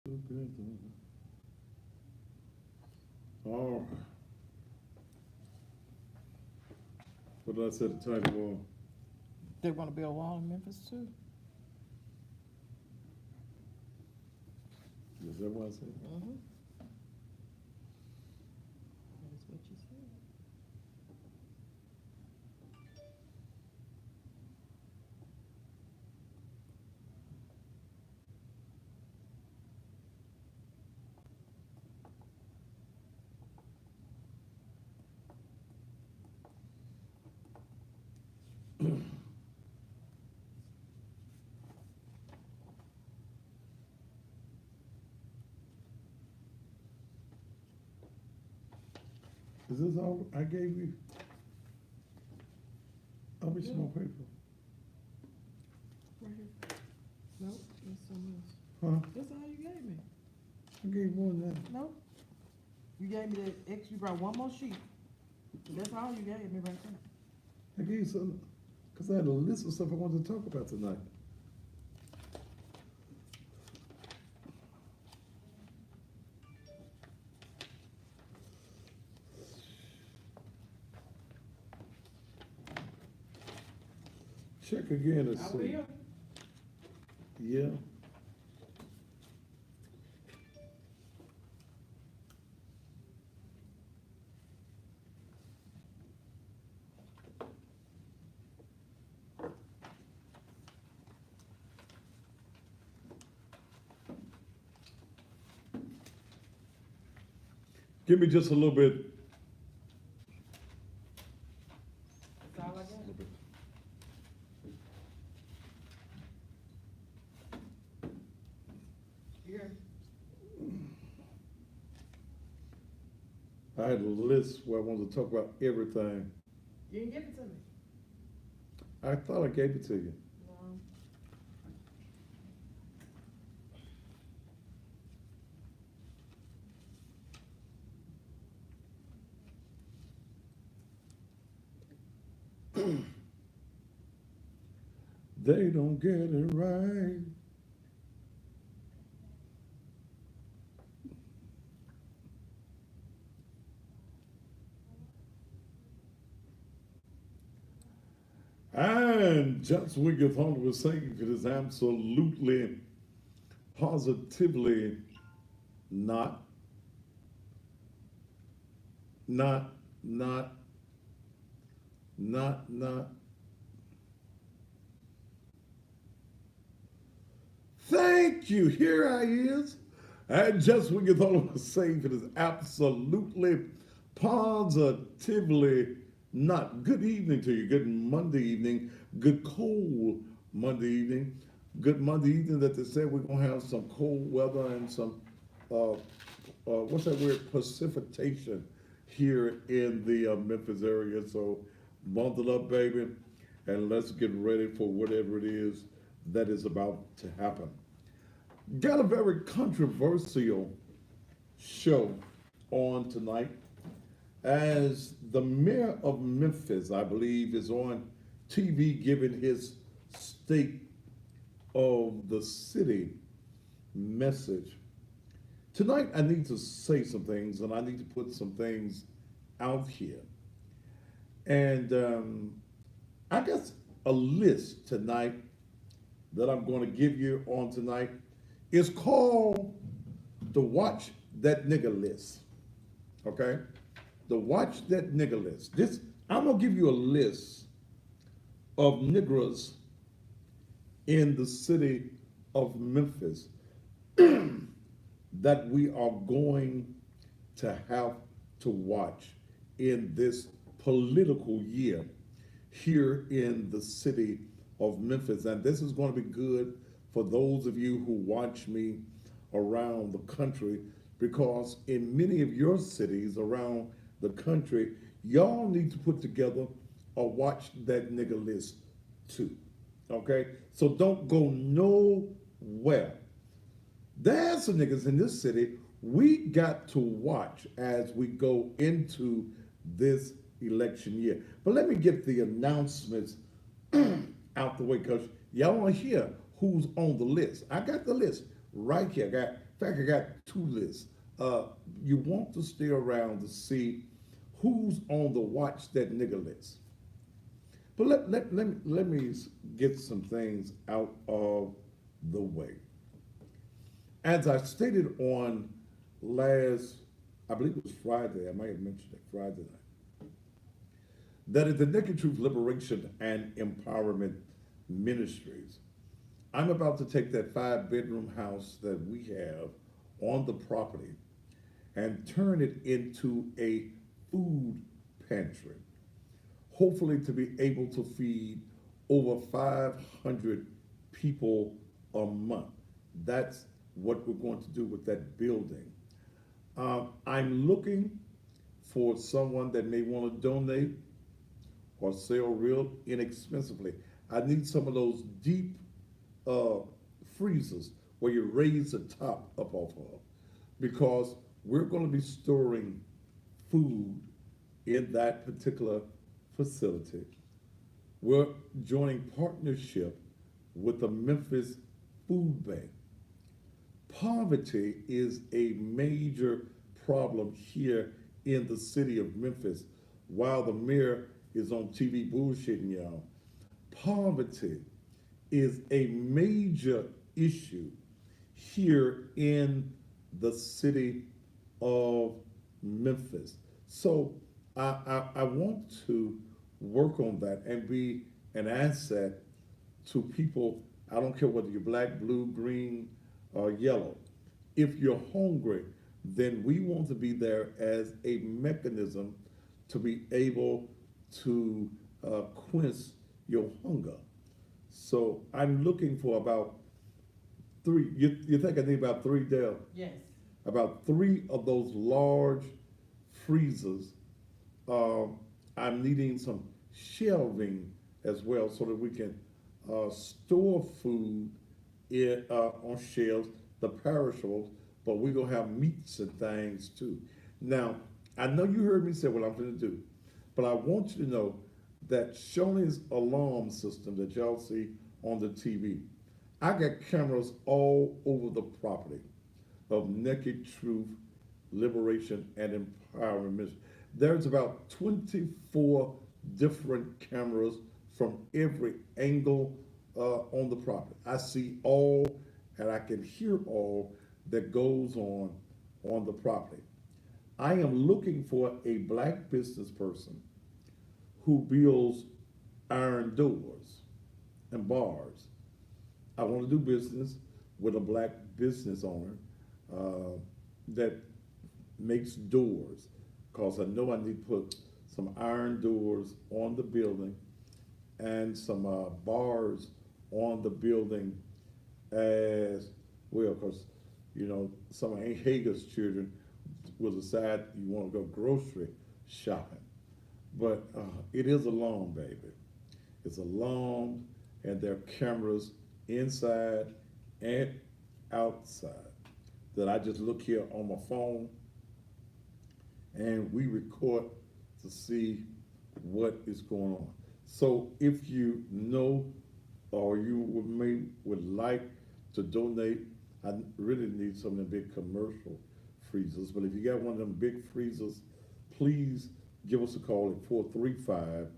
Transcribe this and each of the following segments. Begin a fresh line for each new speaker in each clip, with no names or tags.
All right. What did I say the title was?
They want to build a wall in Memphis too.
Is that what I said?
Mm-hmm. That's what you said.
Is this all I gave you? I'll be some more paper.
Right here. Nope, that's something else.
Huh?
That's all you gave me.
I gave more than that.
Nope. You gave me that extra, you brought one more sheet. That's all you gave me right there.
I gave you some, because I had a list of stuff I wanted to talk about tonight. Check again and
I
see.
will.
Yeah. Give me just a little bit.
That's all I got. Here.
I had a list where I wanted to talk about everything.
You didn't give it to me.
I thought I gave it to you.
No.
They don't get it right. And just when you thought it was saying it is absolutely, positively not, not, not, not. Thank you. Here I is. And just when you thought it was safe, it is absolutely, positively not. Good evening to you. Good Monday evening. Good cold Monday evening. Good Monday evening that they said we're going to have some cold weather and some, what's that word? Precipitation here in the Memphis area. So bundle up, baby, and let's get ready for whatever it is that is about to happen. Got a very controversial show on tonight as the mayor of Memphis, I believe, is on TV giving his state of the city message. Tonight, I need to say some things and I need to put some things out here. And I guess a list tonight that I'm going to give you on tonight is called the Watch That Nigga List. Okay? The Watch That Nigga List. This, I'm going to give you a list of niggers in the city of Memphis that we are going to have to watch in this political year here in the city of Memphis. And this is going to be good for those of you who watch me around the country, because in many of your cities around the country, y'all need to put together a Watch That Nigga list too. Okay? So don't go nowhere. There's some niggas in this city we got to watch as we go into this election year. But let me get the announcements out the way, because y'all want to hear who's on the list. I got the list right here. I got In fact, I got two lists. Uh, you want to stay around to see who's on the watch that nigga list. But let me get some things out of the way. As I stated on last, I believe it was Friday, I might have mentioned it Friday night, that is the Naked Truth Liberation and Empowerment Ministries. I'm about to take that 5 bedroom house that we have on the property and turn it into a food pantry, hopefully to be able to feed over 500 people a month. That's what we're going to do with that building. I'm looking for someone that may want to donate or sell real inexpensively. I need some of those deep uh, freezers where you raise the top up off of, because we're going to be storing food in that particular facility. We're joining partnership with the Memphis Food Bank. Poverty is a major problem here in the city of Memphis. While the mayor is on TV bullshitting y'all, poverty is a major issue here in the city of Memphis. So I want to work on that and be an asset to people. I don't care whether you're black, blue, green, or yellow. If you're hungry, then we want to be there as a mechanism to be able to quench your hunger. So I'm looking for about three. You think I need about three, Dale?
Yes.
About three of those large freezers. Um, I'm needing some shelving as well so that we can store food on shelves, the perishables, but we're going to have meats and things too. Now, I know you heard me say what I'm going to do, but I want you to know that Shoney's alarm system that y'all see on the TV, I got cameras all over the property of Naked Truth, Liberation, and Empowerment Ministry. There's about 24 different cameras from every angle on the property. I see all and I can hear all that goes on the property. I am looking for a black business person who builds iron doors and bars. I want to do business with a black business owner that makes doors, because I know I need to put some iron doors on the building and some bars on the building as well, because some of Aunt Hager's children will decide you want to go grocery shopping. But it is alarmed, baby. It's alarmed, and there are cameras inside and outside that I just look here on my phone and we record to see what is going on. So if you know or you would like to donate, I really need some of the big commercial freezers, but if you got one of them big freezers, please give us a call at 435-6161.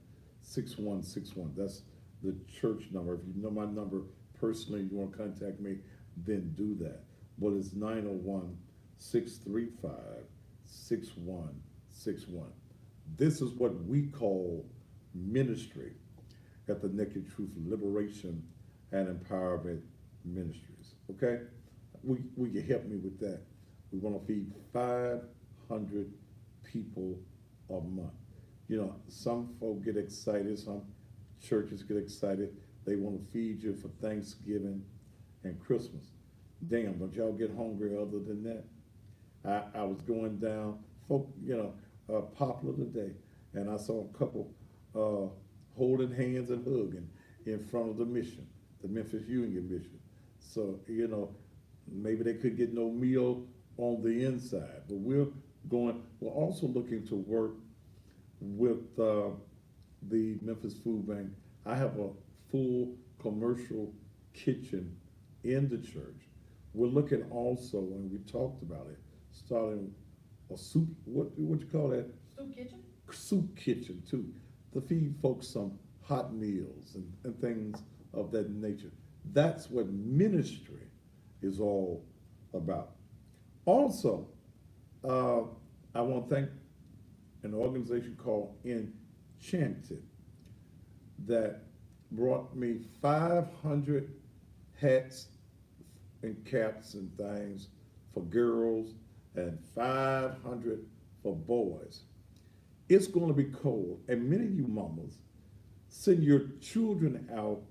That's the church number. If you know my number personally, you want to contact me, then do that. But it's 901-635-6161. This is what we call ministry at the Naked Truth Liberation and Empowerment Ministries. Okay? We can help me with that. We want to feed 500 people a month. Some folk get excited, some churches get excited. They want to feed you for Thanksgiving and Christmas. Damn, don't y'all get hungry other than that? I was going down, Poplar today, and I saw a couple holding hands and hugging in front of the mission, the Memphis Union mission. So, maybe they could get no meal on the inside, but we're also looking to work with the Memphis Food Bank. I have a full commercial kitchen in the church we're looking also, and we talked about it, starting a soup, what you call that?
Soup kitchen?
Soup kitchen too, to feed folks some hot meals and things of that nature. That's what ministry is all about. Also, uh, I want to thank an organization called Enchanted that brought me 500 hats and caps and things for girls and 500 for boys. It's going to be cold, and many of you mamas send your children out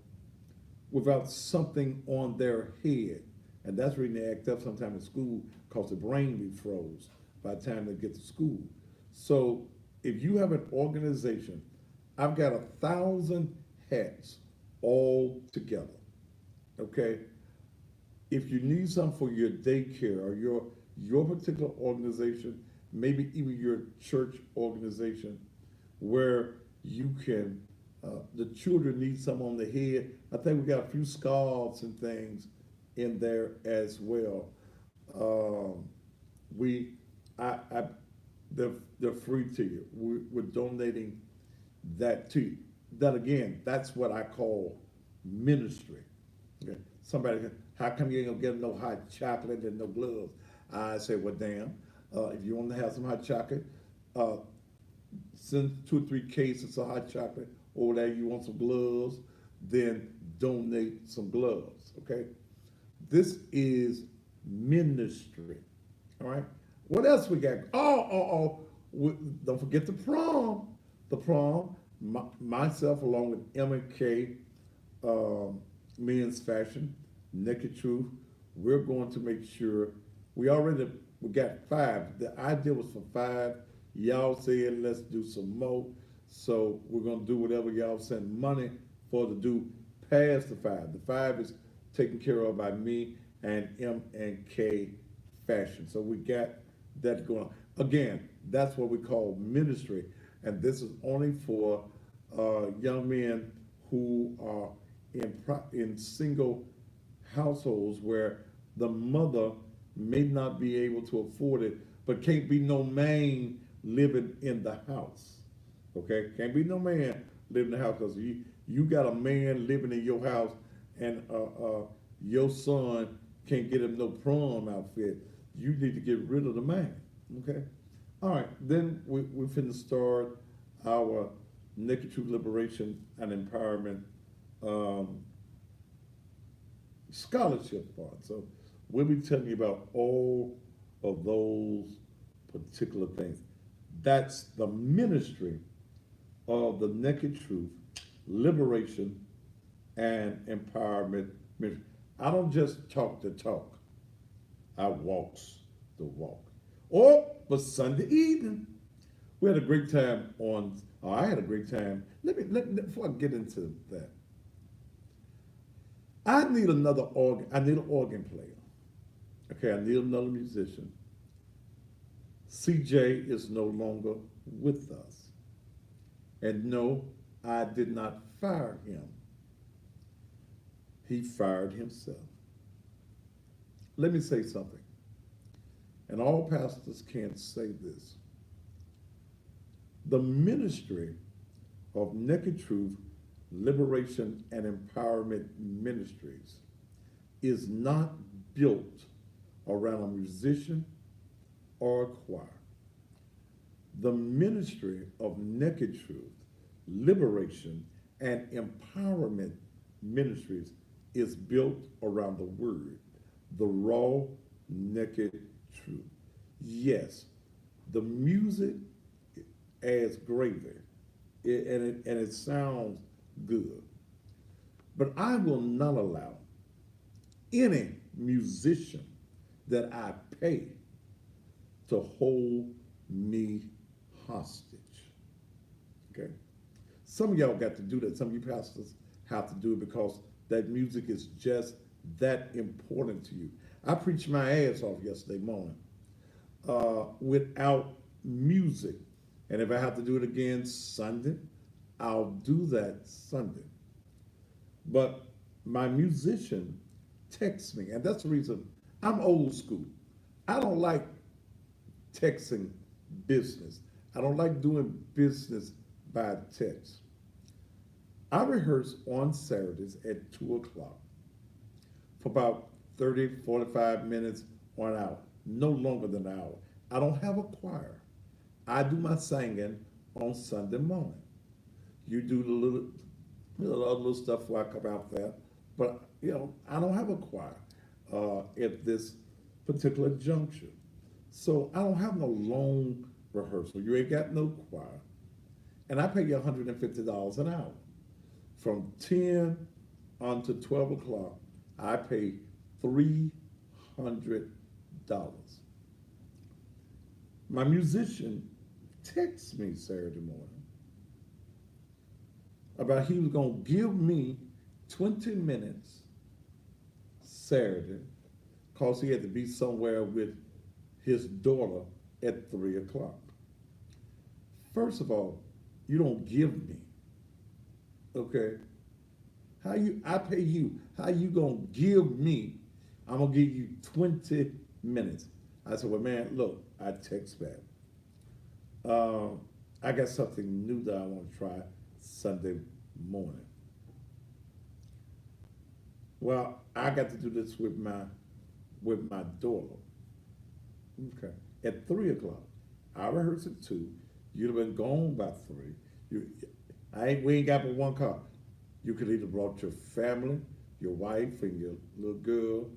without something on their head. And that's when they act up sometime in school because the brain be froze by the time they get to school. So if you have an organization, I've got 1,000 hats all together. Okay? If you need something for your daycare or your particular organization, maybe even your church organization, where you can, the children need some on the head. I think we got a few scarves and things in there as well. Um, we, I, they're free to you. We're donating that to you. That again, that's what I call ministry. Okay. Somebody, how come you ain't gonna get no hot chocolate and no gloves? I say, well, damn. If you want to have some hot chocolate, uh, send 2 or 3 cases of hot chocolate over there. You want some gloves, then donate some gloves. Okay. This is ministry. All right. What else we got? Don't forget the prom. The prom. Myself, along with M&K, Men's Fashion, Naked Truth, we're going to make sure we got 5. The idea was for 5. Y'all said let's do some more. So we're gonna do whatever y'all send money for to do past the 5. The 5 is taken care of by me and M&K Fashion. So we got that going on. Again, that's what we call ministry. And this is only for young men who are in single households where the mother may not be able to afford it, but can't be no man living in the house. Okay, can't be no man living in the house because you got a man living in your house, and your son can't get him no prom outfit. You need to get rid of the man. Okay, all right. Then we finna start our Naked Truth Liberation and Empowerment scholarship fund. So we'll be telling you about all of those particular things. That's the ministry of the Naked Truth, Liberation, and Empowerment Ministry. I don't just talk the talk. I walks the walk. But Sunday evening, we had a great time I had a great time. Before I get into that, I need another organ. I need an organ player. Okay, I need another musician. CJ is no longer with us. And no, I did not fire him. He fired himself. Let me say something. And all pastors can't say this. The ministry of Naked Truth, Liberation, and Empowerment Ministries is not built around a musician or a choir. The ministry of Naked Truth, Liberation, and Empowerment Ministries is built around the word, the raw, naked truth. Yes, the music adds gravy, and it sounds good. But I will not allow any musician that I pay to hold me hostage. Okay? Some of y'all got to do that. Some of you pastors have to do it because that music is just that important to you. I preached my ass off yesterday morning without music. And if I have to do it again Sunday, I'll do that Sunday. But my musician texts me, and that's the reason I'm old school. I don't like texting business. I don't like doing business by text. I rehearse on Saturdays at 2 o'clock for about 30, 45 minutes or an hour, no longer than an hour. I don't have a choir. I do my singing on Sunday morning. You do the other little stuff where I come out there, but I don't have a choir at this particular juncture. So I don't have no long rehearsal. You ain't got no choir. And I pay you $150 an hour. From 10 until 12 o'clock, I pay $300. My musician texts me Saturday morning about he was going to give me 20 minutes Saturday because he had to be somewhere with his daughter at 3 o'clock. First of all, you don't give me, okay? I pay you. How you gonna give me? I'm gonna give you 20 minutes. I said, well, man, look, I text back. I got something new that I want to try Sunday morning. Well, I got to do this with my daughter. Okay. At 3 o'clock. I rehearsed at 2. You'd have been gone by 3. We ain't got but one car. You could either brought your family, your wife, and your little girl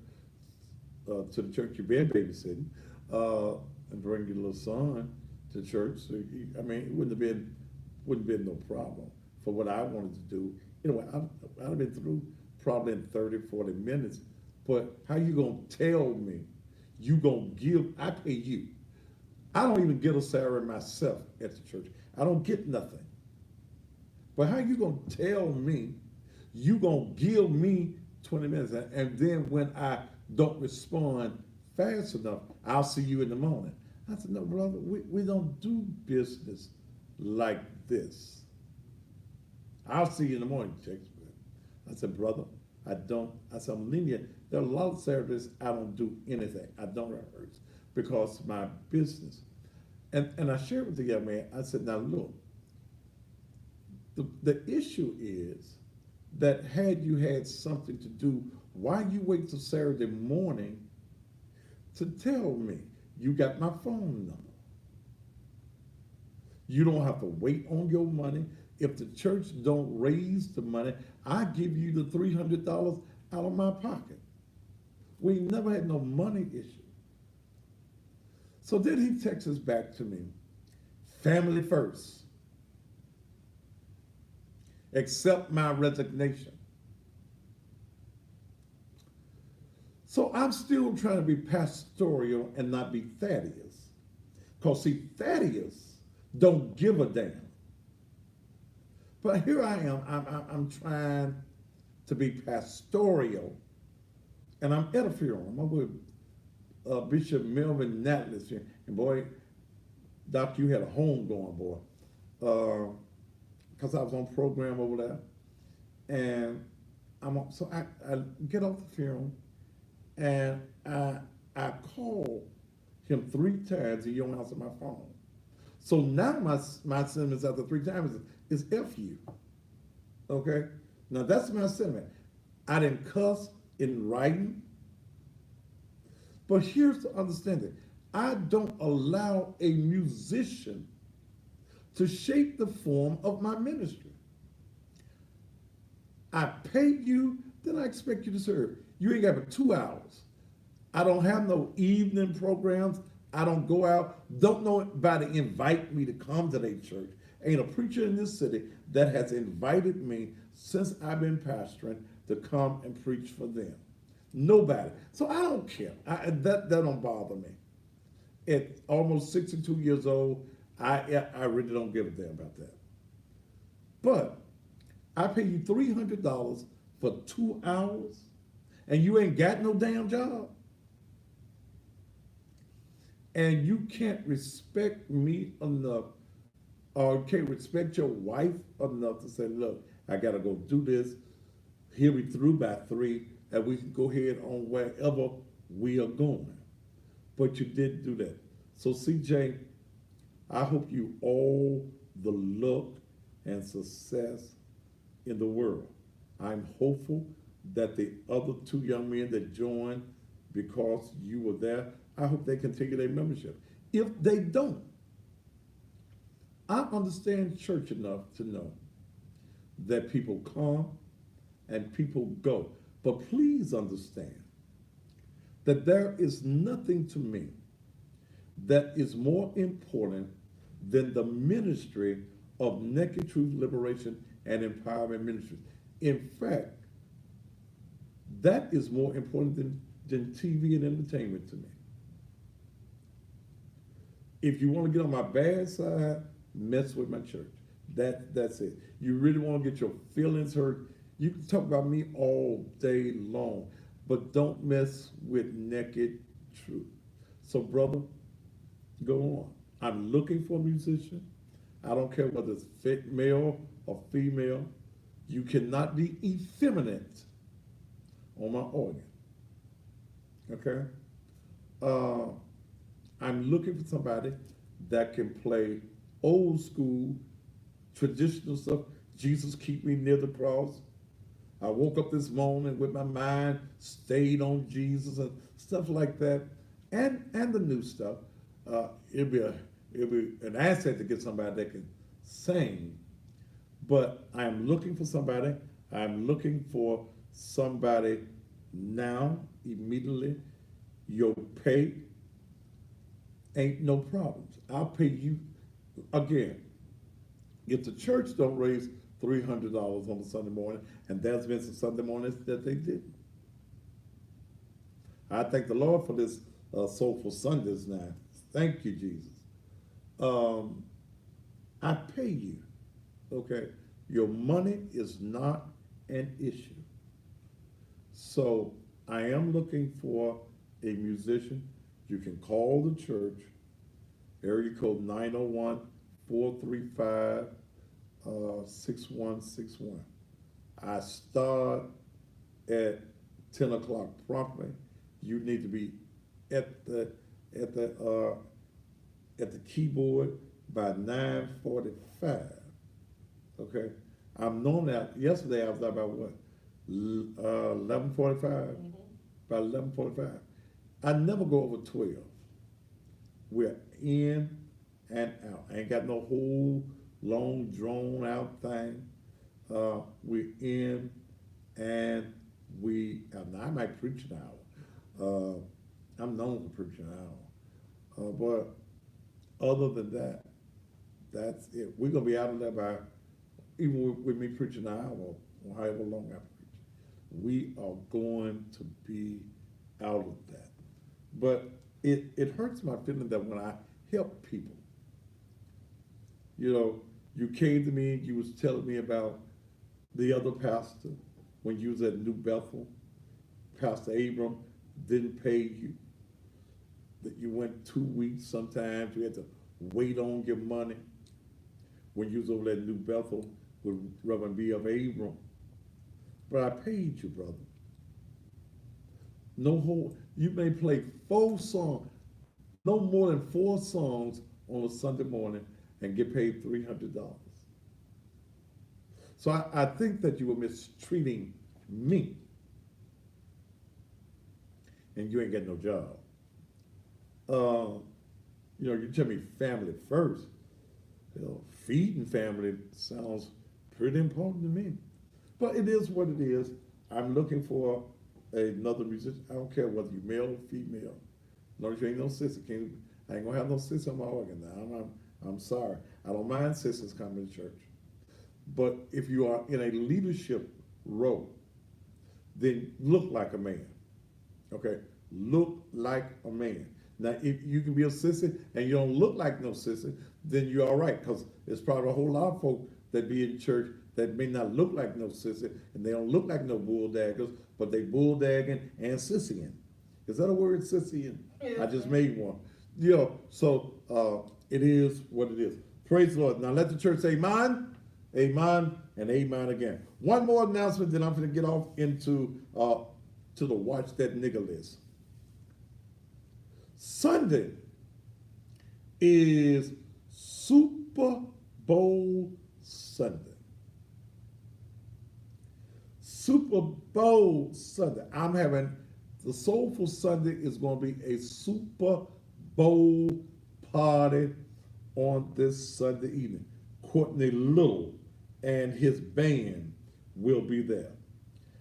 to the church you've been babysitting, and bring your little son to church. So it wouldn't have been no problem for what I wanted to do. I'd have been through probably in 30, 40 minutes. But how you gonna tell me you gonna give? I pay you. I don't even get a salary myself at the church. I don't get nothing. But how you gonna tell me you gonna give me 20 minutes and then when I don't respond fast enough, I'll see you in the morning? I said, no, brother, we don't do business like this. I'll see you in the morning, Shakespeare. I said, brother, I said, I'm lenient. There are a lot of Saturdays I don't do anything. I don't rehearse because of my business. And I shared with the young man, I said, now look, the issue is that had you had something to do, why you wait till Saturday morning to tell me? You got my phone number. You don't have to wait on your money. If the church don't raise the money, I give you the $300 out of my pocket. We never had no money issue. So then he texts us back to me, family first. Accept my resignation. So I'm still trying to be pastoral and not be Thaddeus. Because see, Thaddeus don't give a damn. But here I am, I'm trying to be pastoral, and I'm at a funeral. I'm with Bishop Melvin Natlis here. And boy, Doc, you had a home going, boy. Because I was on program over there. And so I get off the funeral, and I call him 3 times, and he don't answer my phone. So now my sentiments after 3 times is F you. Okay? Now that's my sentiment. I didn't cuss in writing. But here's the understanding. I don't allow a musician to shape the form of my ministry. I pay you, then I expect you to serve. You ain't got but 2 hours. I don't have no evening programs. I don't go out. Don't nobody invite me to come to their church. Ain't a preacher in this city that has invited me since I've been pastoring to come and preach for them. Nobody. So I don't care. That don't bother me. At almost 62 years old, I really don't give a damn about that. But I pay you $300 for 2 hours, and you ain't got no damn job. And you can't respect me enough, or can't respect your wife enough to say, look, I gotta go do this. He'll be through by 3, and we can go ahead on wherever We are going. But you didn't do that. So CJ, I hope you all the luck and success in the world. I'm hopeful that the other two young men that joined because you were there, I hope they continue their membership. If they don't, I understand church enough to know that people come and people go. But please understand that there is nothing to me that is more important than the ministry of Naked Truth Liberation and Empowerment Ministries. In fact, that is more important than TV and entertainment to me. If you want to get on my bad side, mess with my church. That's it. You really want to get your feelings hurt, you can talk about me all day long, but don't mess with Naked Truth. So, brother, go on. I'm looking for a musician. I don't care whether it's male or female. You cannot be effeminate on my organ. Okay? I'm looking for somebody that can play old school, traditional stuff. Jesus, keep me near the cross. I woke up this morning with my mind stayed on Jesus and stuff like that, and the new stuff. It'd be an asset to get somebody that can sing. But I'm looking for somebody. I'm looking for somebody now, immediately. Your pay ain't no problems. I'll pay you again. If the church don't raise $300 on a Sunday morning, and there's been some Sunday mornings that they didn't. I thank the Lord for this Soulful Sundays now. Thank you, Jesus. I pay you, okay? Your money is not an issue. So I am looking for a musician. You can call the church, area code 901-435-6161. I start at 10 o'clock promptly. You need to be at the keyboard by 9:45. Okay, I'm known that. Yesterday I was there about what, 11:45.
Mm-hmm.
By 11:45, I never go over 12. We're in and out. I ain't got no whole long drawn out thing. We're in and we out. Now I might preach an hour. I'm known for preaching an hour. But other than that, that's it. We're gonna be out of there by, even with me preaching an hour or however long I preach, we are going to be out of that. But it hurts my feeling that when I help people, you came to me and you was telling me about the other pastor when you was at New Bethel. Pastor Abram didn't pay you. That you went 2 weeks sometimes. You had to wait on your money. When you was over at New Bethel with Reverend B.F. Abram. But I paid you, brother. You may play 4 songs, no more than 4 songs on a Sunday morning and get paid $300. So I think that you were mistreating me. And you ain't got no job. You tell me family first. Feeding family sounds pretty important to me. But it is what it is. I'm looking for another musician. I don't care whether you're male or female. No, you ain't no sister. I ain't gonna have no sister on my organ now. I'm sorry. I don't mind sisters coming to church. But if you are in a leadership role, then look like a man. Okay? Look like a man. Now, if you can be a sissy and you don't look like no sissy, then you're all right, because there's probably a whole lot of folk that be in church that may not look like no sissy, and they don't look like no bulldaggers, but they bulldagging and sissying. Is that a word, sissying?
Yeah.
I just made one. So it is what it is. Praise the Lord. Now let the church say amen, amen, and amen again. One more announcement, then I'm going to get off into to the Watch That Nigga list. Sunday is Super Bowl Sunday. Super Bowl Sunday. I'm having the Soulful Sunday is going to be a Super Bowl party on this Sunday evening. Courtney Little and his band will be there.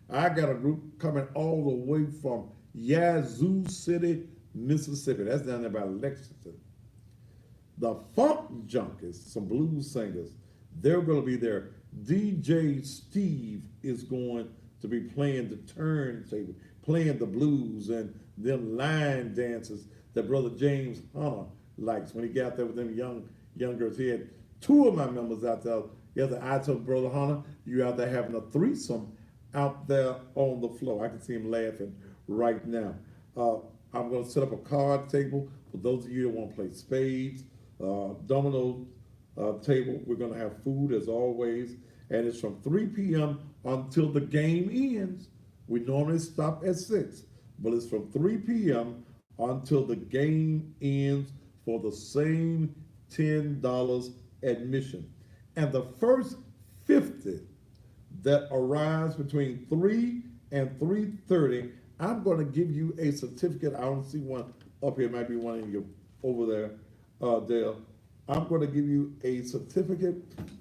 I got a group coming all the way from Yazoo City, Mississippi. That's down there by Lexington. The Funk Junkies, some blues singers, they're going to be there. DJ Steve is going to be playing the turntable, playing the blues and them line dances that Brother James Hunter likes when he got there with them young girls. He had two of my members out there. I told Brother Hunter, you out there having a threesome out there on the floor. I can see him laughing right now. I'm going to set up a card table for those of you that want to play spades, domino table. We're going to have food as always, and it's from 3 p.m. until the game ends. We normally stop at 6, but it's from 3 p.m. until the game ends for the same $10 admission. And the first 50 that arrives between 3 and 3:30, I'm going to give you a certificate. I don't see one up here. Might be one of you over there, Dale. I'm going to give you a certificate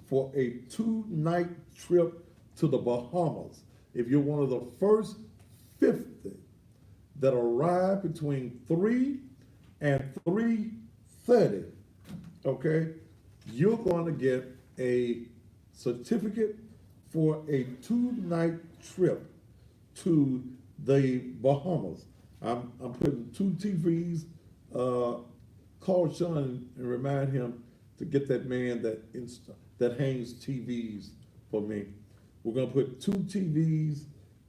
for a 2-night trip to the Bahamas. If you're one of the first 50 that arrive between 3 and 3:30, okay, you're going to get a certificate for a 2-night trip to the Bahamas. I'm putting 2 TVs. Call Sean and remind him to get that man that hangs TVs for me. We're gonna put 2 TVs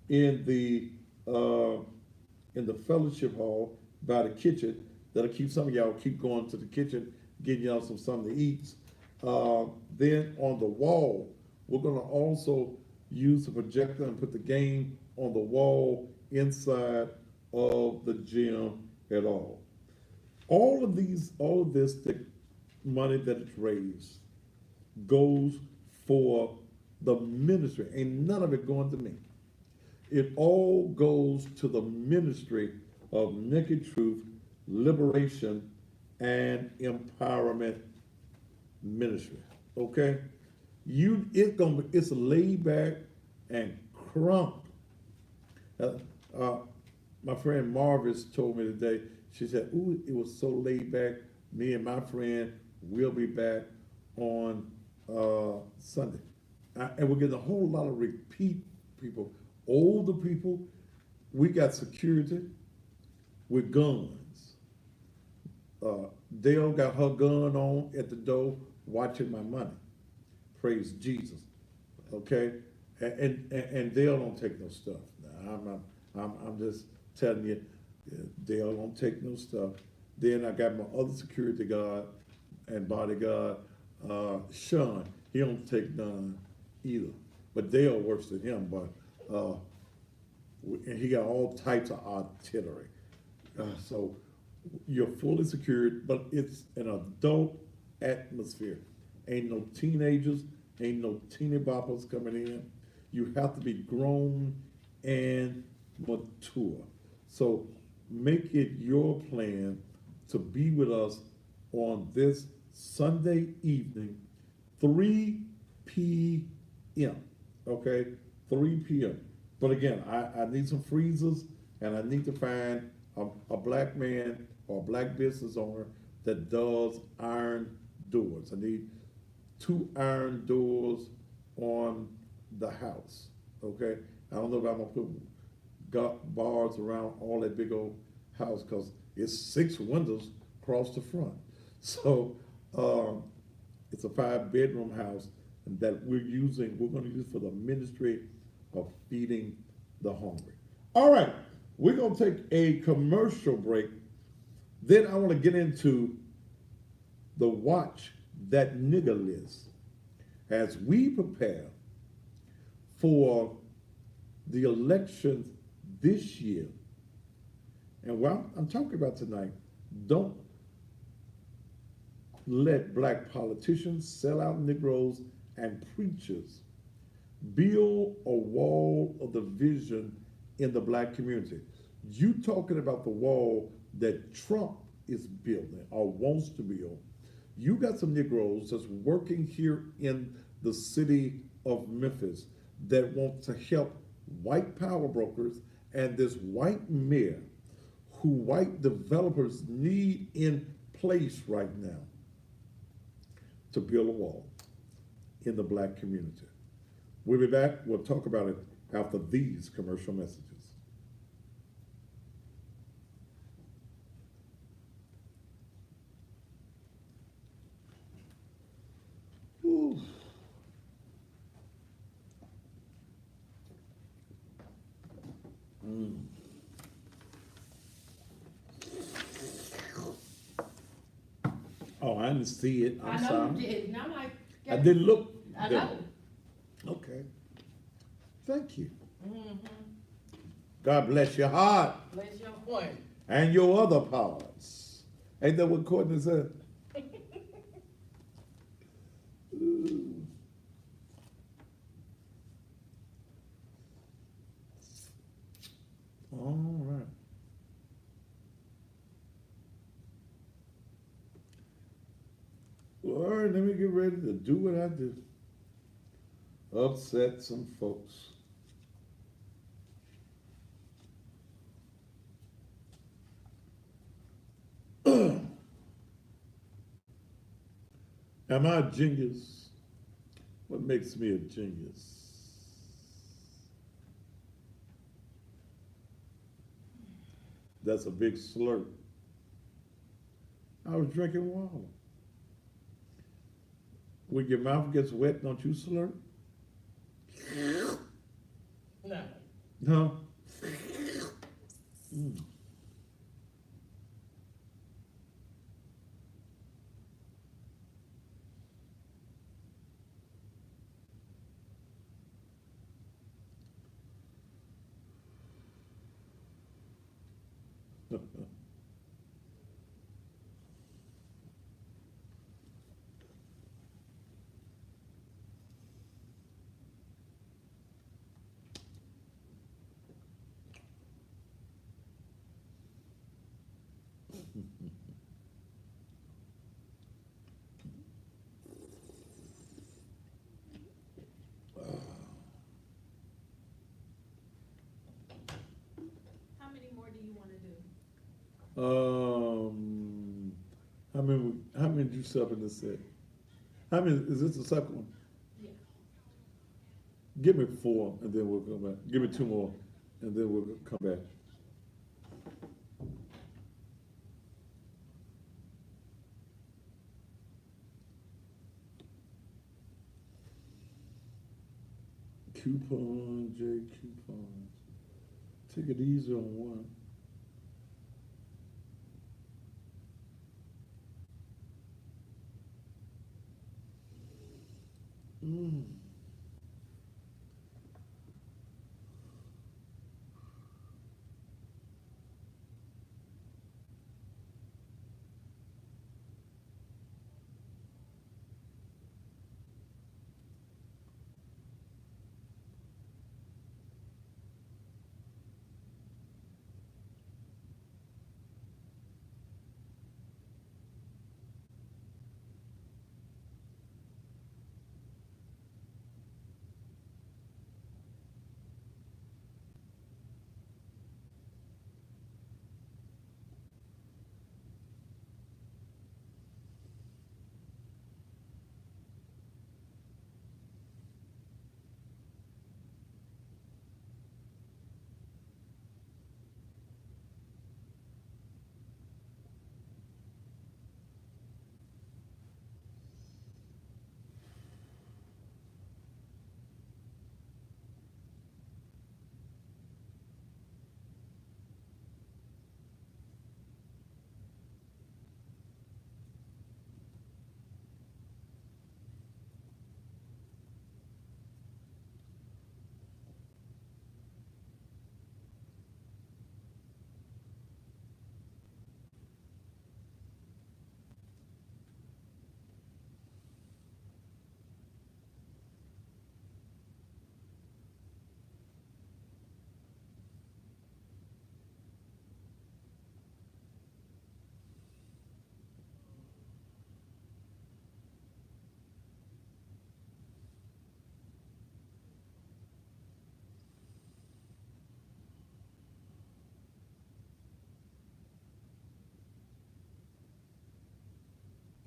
in the fellowship hall by the kitchen. That'll keep some of y'all keep going to the kitchen, getting y'all something to eat. Then on the wall, we're gonna also use the projector and put the game on the wall inside of the gym at all. All of this, the money that is raised goes for the ministry. Ain't none of it going to me. It all goes to the ministry of Naked Truth, Liberation, and Empowerment Ministry. Okay? It's laid back and crump. My friend Marvis told me today, she said, ooh, it was so laid back. Me and my friend will be back on Sunday. And we're getting a whole lot of repeat people, older people. We got security with guns. Dale got her gun on at the door watching my money. Praise Jesus. Okay? And Dale don't take no stuff. Now, I'm just telling you, Dale don't take no stuff. Then I got my other security guard and bodyguard, Sean. He don't take none either. But Dale works than him, but and he got all types of artillery. So you're fully secured, but it's an adult atmosphere. Ain't no teenagers, ain't no teeny boppers coming in. You have to be grown and mature. So make it your plan to be with us on this Sunday evening, 3 p.m. Okay, 3 p.m. But again, I need some freezers, and I need to find a black man or a black business owner that does iron doors. I need 2 iron doors on the house. Okay, I don't know if I'm gonna put bars around all that big old house because it's 6 windows across the front. So it's a 5-bedroom house that we're going to use for the ministry of feeding the hungry. All right, we're going to take a commercial break. Then I want to get into the Watch That Nigga list as we prepare for the elections this year. And what I'm talking about tonight, Don't let black politicians, sell out Negroes, and preachers build a wall of division in the black community. You talking about the wall that Trump is building or wants to build. You got some Negroes that's working here in the city of Memphis that want to help white power brokers and this white mayor who white developers need in place right now to build a wall in the black community. We'll be back. We'll talk about it after these commercial messages. Ooh. Mm. Oh, I didn't see it. I'm
I know
sorry.
you did, and I'm like.
I didn't look.
I
there.
know.
Okay. Thank you.
Mm-hmm.
God bless your heart
Bless your heart.
and your other parts. Ain't that what Courtney said? Ooh. All right. Well, all right, let me get ready to do what I do. Upset some folks. Am I a genius? What makes me a genius? That's a big slurp. I was drinking water. When your mouth gets wet, don't you slurp?
No.
No? Mm.
How many more do you want to do?
How many did you sub in this set? How many, is this the second one?
Yeah.
Give me 4 and then we'll come back. Give me 2 more and then we'll come back. Coupon, J coupons. Take it easy on one. Mm.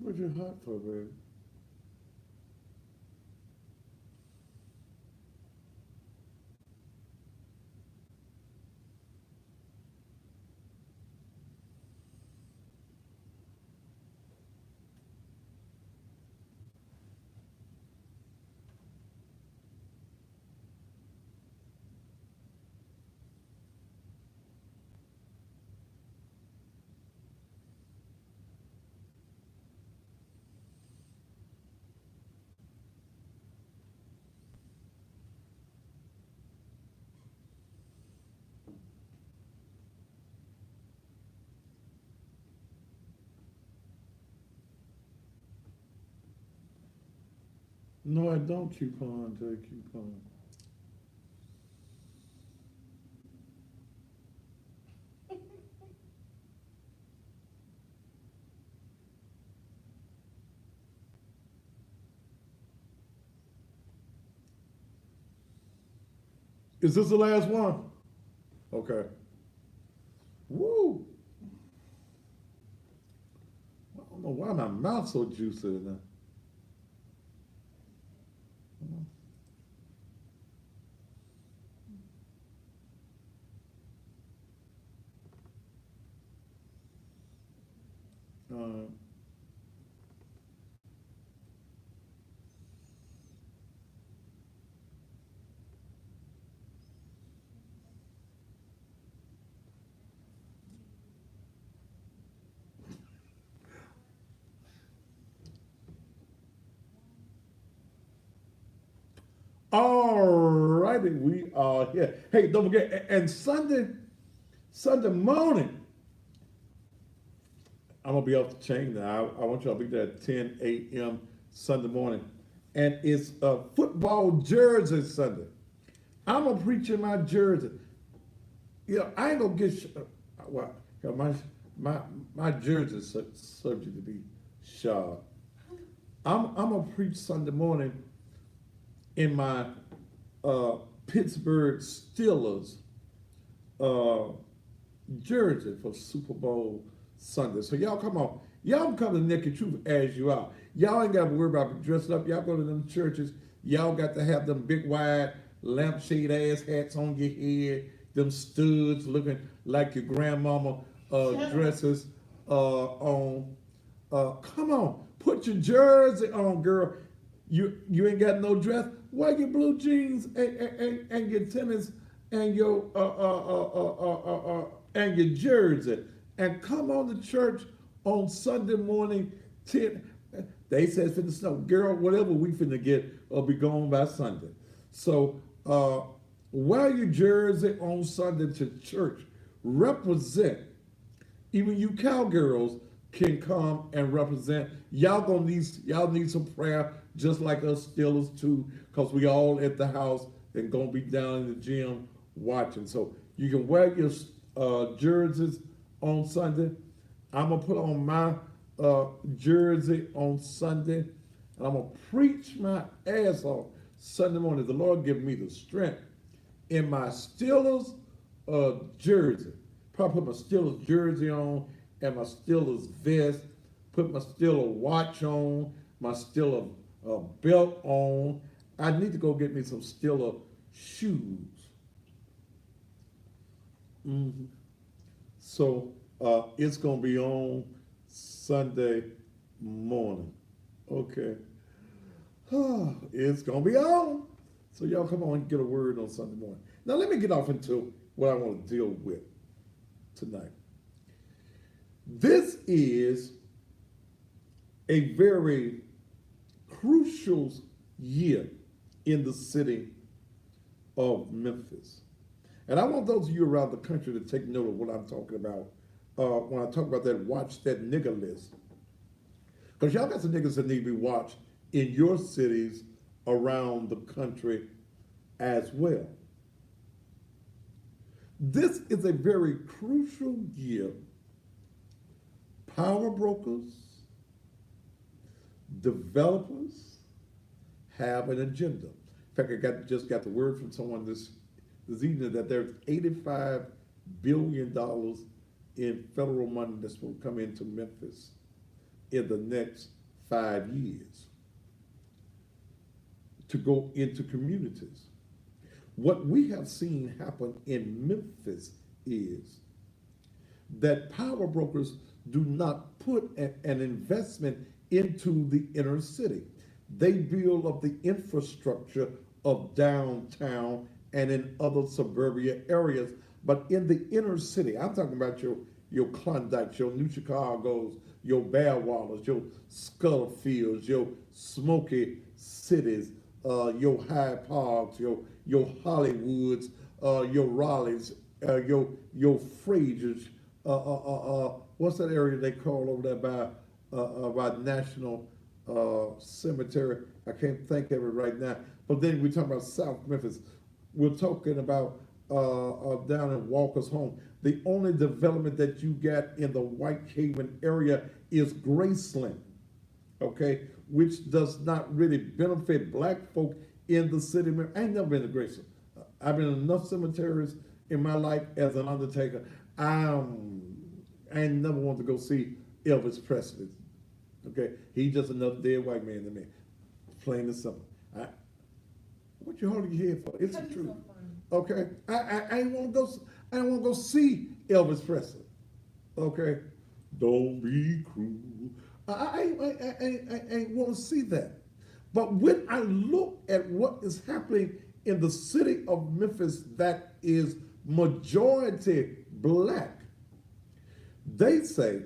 What you hot for, baby? No, I don't coupon to a coupon. Is this the last one? Okay. Woo! I don't know why my mouth's so juicy now. Uh, all righty, we are here. Hey, don't forget, and Sunday morning, I'm gonna be off the chain now. I want y'all to be there at 10 a.m. Sunday morning, and it's a football jersey Sunday. I'm gonna preach in my jersey. You know, I ain't gonna get well. You know, my jersey is subject to be shot. I'm gonna preach Sunday morning in my Pittsburgh Steelers jersey for Super Bowl Sunday. So y'all come on. Y'all come to Naked Truth as you are. Y'all ain't got to worry about dressing up. Y'all go to them churches. Y'all got to have them big wide lampshade ass hats on your head, them studs looking like your grandmama dresses on. Come on, put your jersey on, girl. You ain't got no dress. Wear your blue jeans and your tennis and your and your jersey, and come on to church on Sunday morning. 10. They said it's finna snow, girl. Whatever we finna get will be gone by Sunday. So wear your jersey on Sunday to church. Represent. Even you cowgirls can come and represent. Y'all need some prayer, just like us Steelers too, because we all at the house and gonna be down in the gym watching. So you can wear your jerseys on Sunday. I'm gonna put on my jersey on Sunday, and I'm gonna preach my ass off Sunday morning. The Lord give me the strength in my Steelers jersey. Probably put my Steelers jersey on and my Steelers vest. Put my Steelers watch on, my Steelers belt on. I need to go get me some Steelers shoes. Mm-hmm. So it's gonna be on Sunday morning. Okay. It's gonna be on. So y'all come on and get a word on Sunday morning. Now let me get off into what I want to deal with tonight. This is a very crucial year in the city of Memphis. And I want those of you around the country to take note of what I'm talking about when I talk about that watch that nigger list. Because y'all got some niggas that need to be watched in your cities around the country as well. This is a very crucial year. Power brokers, developers have an agenda. In fact, I just got the word from someone this evening that there's $85 billion in federal money that's going to come into Memphis in the next 5 years to go into communities. What we have seen happen in Memphis is that power brokers do not put an investment into the inner city. They build up the infrastructure of downtown and in other suburbia areas, but in the inner city, I'm talking about your Klondikes, your New Chicagos, your Badwallas, your Scuttlefields, your Smoky Cities, your Hyde Parks, your Hollywoods, your Raleighs, your Frasers, what's that area they call over there by National Cemetery? I can't think of it right now. But then we're talking about South Memphis. We're talking about down in Walker's Home. The only development that you get in the White Haven area is Graceland, okay, which does not really benefit black folk in the city. I ain't never been to Graceland. I've been in enough cemeteries in my life as an undertaker. I ain't never wanted to go see Elvis Presley. Okay, he's just another dead white man to me. Plain and simple. What you holding your head for? It's the truth. Okay, I ain't want to go. I don't want to go see Elvis Presley. Okay, don't be cruel. I ain't want to see that. But when I look at what is happening in the city of Memphis that is majority black, they say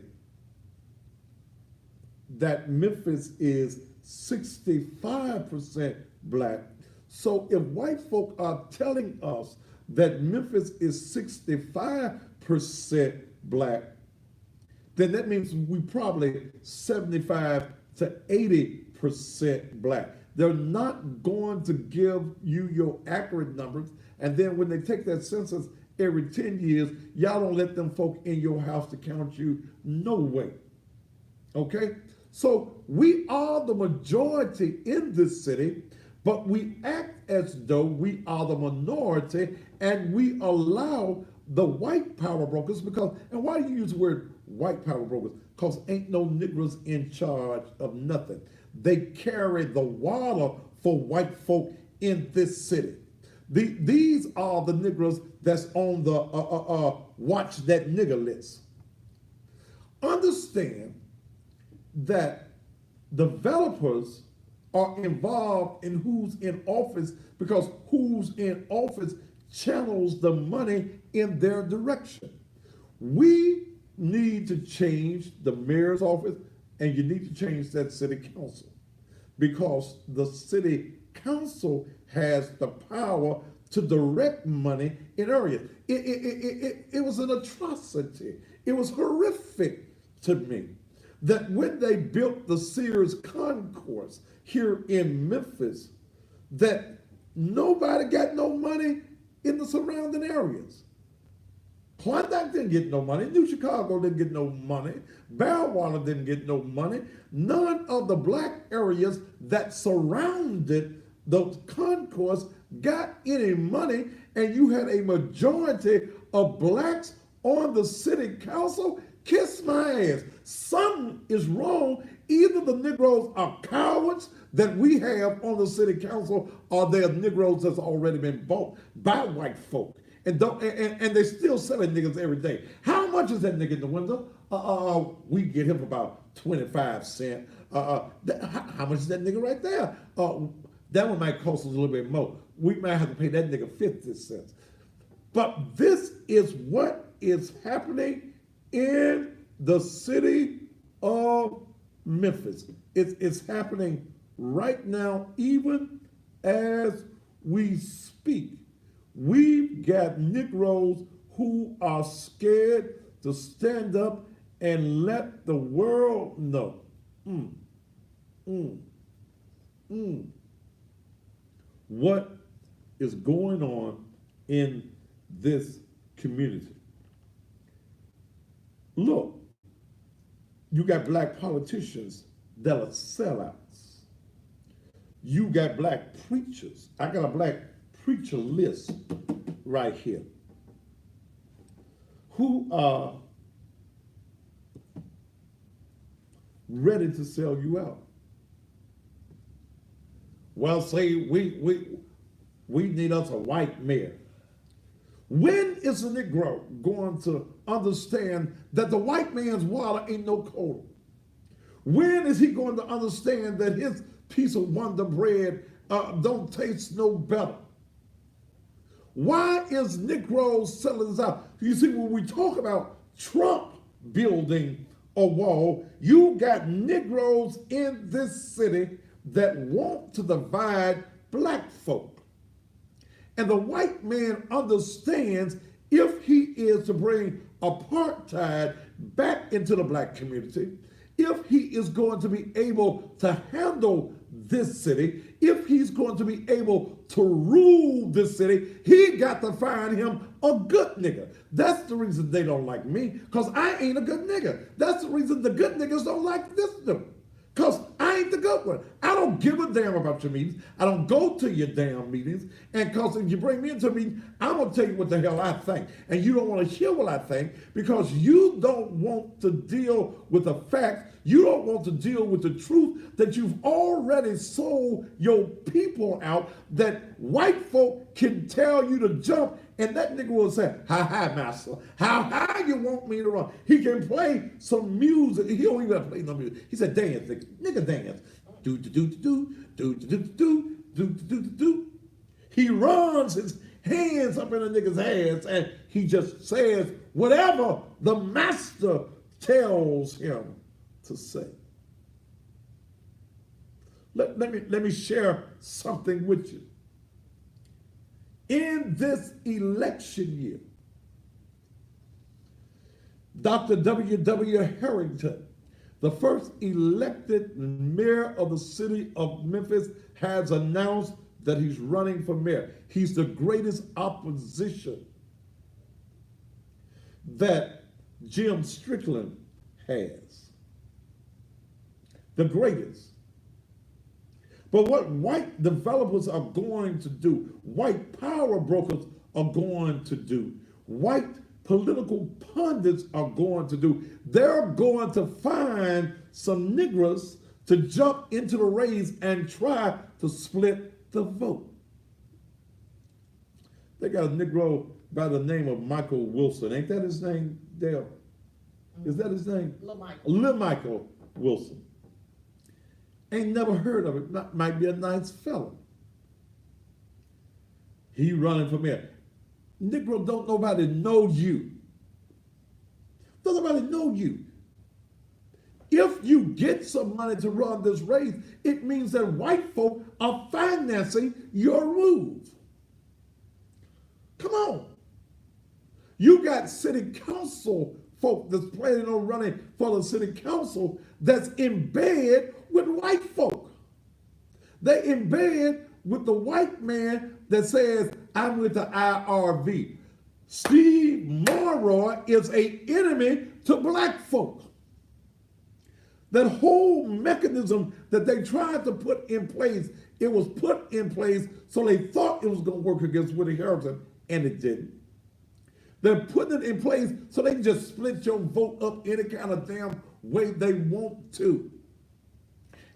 that Memphis is 65% black. So if white folk are telling us that Memphis is 65% black, then that means we probably 75 to 80% black. They're not going to give you your accurate numbers, and then when they take that census every 10 years, y'all don't let them folk in your house to count you. No way. Okay? So we are the majority in this city, but we act as though we are the minority, and we allow the white power brokers, because, and why do you use the word white power brokers? Because ain't no Negroes in charge of nothing. They carry the water for white folk in this city. These are the Negroes that's on the watch that nigger list. Understand that developers are involved in who's in office, because who's in office channels the money in their direction. We need to change the mayor's office, and you need to change that city council, because the city council has the power to direct money in areas. It was an atrocity. It was horrific to me that when they built the Sears Concourse here in Memphis, that nobody got no money in the surrounding areas. Klondike didn't get no money. New Chicago didn't get no money. Badwaller didn't get no money. None of the black areas that surrounded the concourse got any money, and you had a majority of blacks on the city council. Kiss my ass. Something is wrong. Either the Negroes are cowards that we have on the city council, or they're Negroes that's already been bought by white folk. And they're still selling niggas every day. How much is that nigga in the window? We get him for about 25 cents. How much is that nigga right there? That one might cost us a little bit more. We might have to pay that nigga 50 cents. But this is what is happening in the city of Memphis. It's happening right now, even as we speak. We've got Negroes who are scared to stand up and let the world know what is going on in this community. Look, you got black politicians that are sellouts. You got black preachers. I got a black preacher list right here who are ready to sell you out. well, say we need us a white mayor. When is a Negro going to understand that the white man's water ain't no cold? When is he going to understand that his piece of Wonder Bread don't taste no better? Why is Negroes selling this out? You see, when we talk about Trump building a wall, you got Negroes in this city that want to divide black folk. And the white man understands if he is to bring apartheid back into the black community, if he is going to be able to handle this city, if he's going to be able to rule this city, he got to find him a good nigga. That's the reason they don't like me, because I ain't a good nigga. That's the reason the good niggas don't like this dude, because I ain't the good one. I don't give a damn about your meetings. I don't go to your damn meetings. And because if you bring me into a meeting, I'm going to tell you what the hell I think. And you don't want to hear what I think because you don't want to deal with the facts. You don't want to deal with the truth that you've already sold your people out, that white folk can tell you to jump, and that nigga will say, how high, master? How high you want me to run? He can play some music. He don't even play no music. He said, dance, nigga, dance. Do, do, do, do, do, do, do, do, do, do, do, do. He runs his hands up in the nigga's hands, and he just says whatever the master tells him to say. Let me share something with you. In this election year, Dr. W. Harrington, the first elected mayor of the city of Memphis, has announced that he's running for mayor. He's the greatest opposition that Jim Strickland has. The greatest. But what white developers are going to do, white power brokers are going to do, white political pundits are going to do, they're going to find some niggers to jump into the race and try to split the vote. They got a Negro by the name of Michael Wilson. Ain't that his name, Dale? Is that his name? Lil Michael Wilson. Ain't never heard of it. Might be a nice fella. He running for mayor. Negro, don't nobody know you. Don't nobody know you. If you get some money to run this race, it means that white folk are financing your move. Come on. You got city council folk that's planning on running for the city council that's in bed with white folk. They in bed with the white man that says, I'm with the IRV. Steve Marroy is an enemy to black folk. That whole mechanism that they tried to put in place, it was put in place so they thought it was going to work against Woody Harrelson, and it didn't. They're putting it in place so they can just split your vote up any kind of damn way they want to.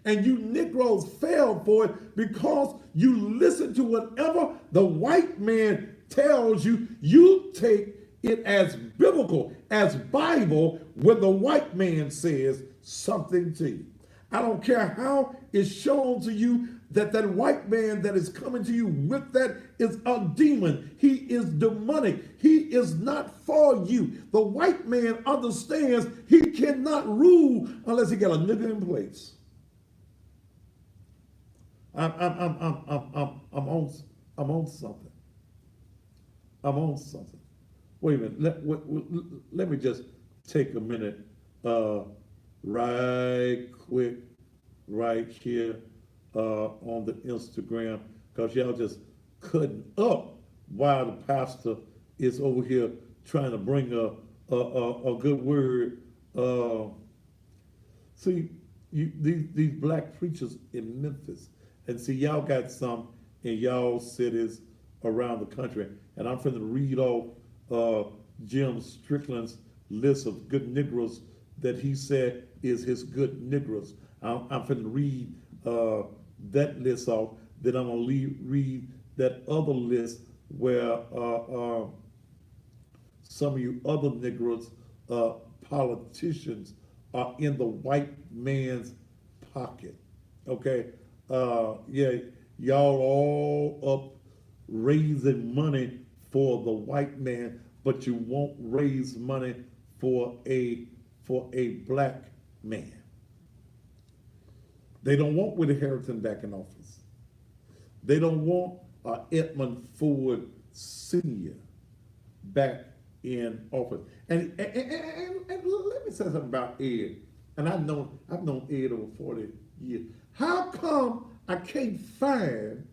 And you Negroes fell for it because you listen to whatever the white man tells you. You take it as biblical, as Bible, when the white man says something to you. I don't care how it's shown to you that that white man that is coming to you with that is a demon. He is demonic. He is not for you. The white man understands he cannot rule unless he got a nigga in place. I'm on something. I'm on something. Wait a minute. Let me just take a minute, right quick, right here on the Instagram, because y'all just cutting up while the pastor is over here trying to bring a good word. See, these black preachers in Memphis. And see, y'all got some in y'all cities around the country. And I'm finna read off Jim Strickland's list of good Negroes that he said is his good Negroes. I'm finna read that list off. then I'm going to read that other list where some of you other Negroes, politicians, are in the white man's pocket. Okay? Yeah, y'all all up raising money for the white man, but you won't raise money for a black man. They don't want Woody Harrelson back in office. They don't want Edmund Ford Sr. back in office. And let me say something about Ed. And I've known Ed over 40 years. How come I can't find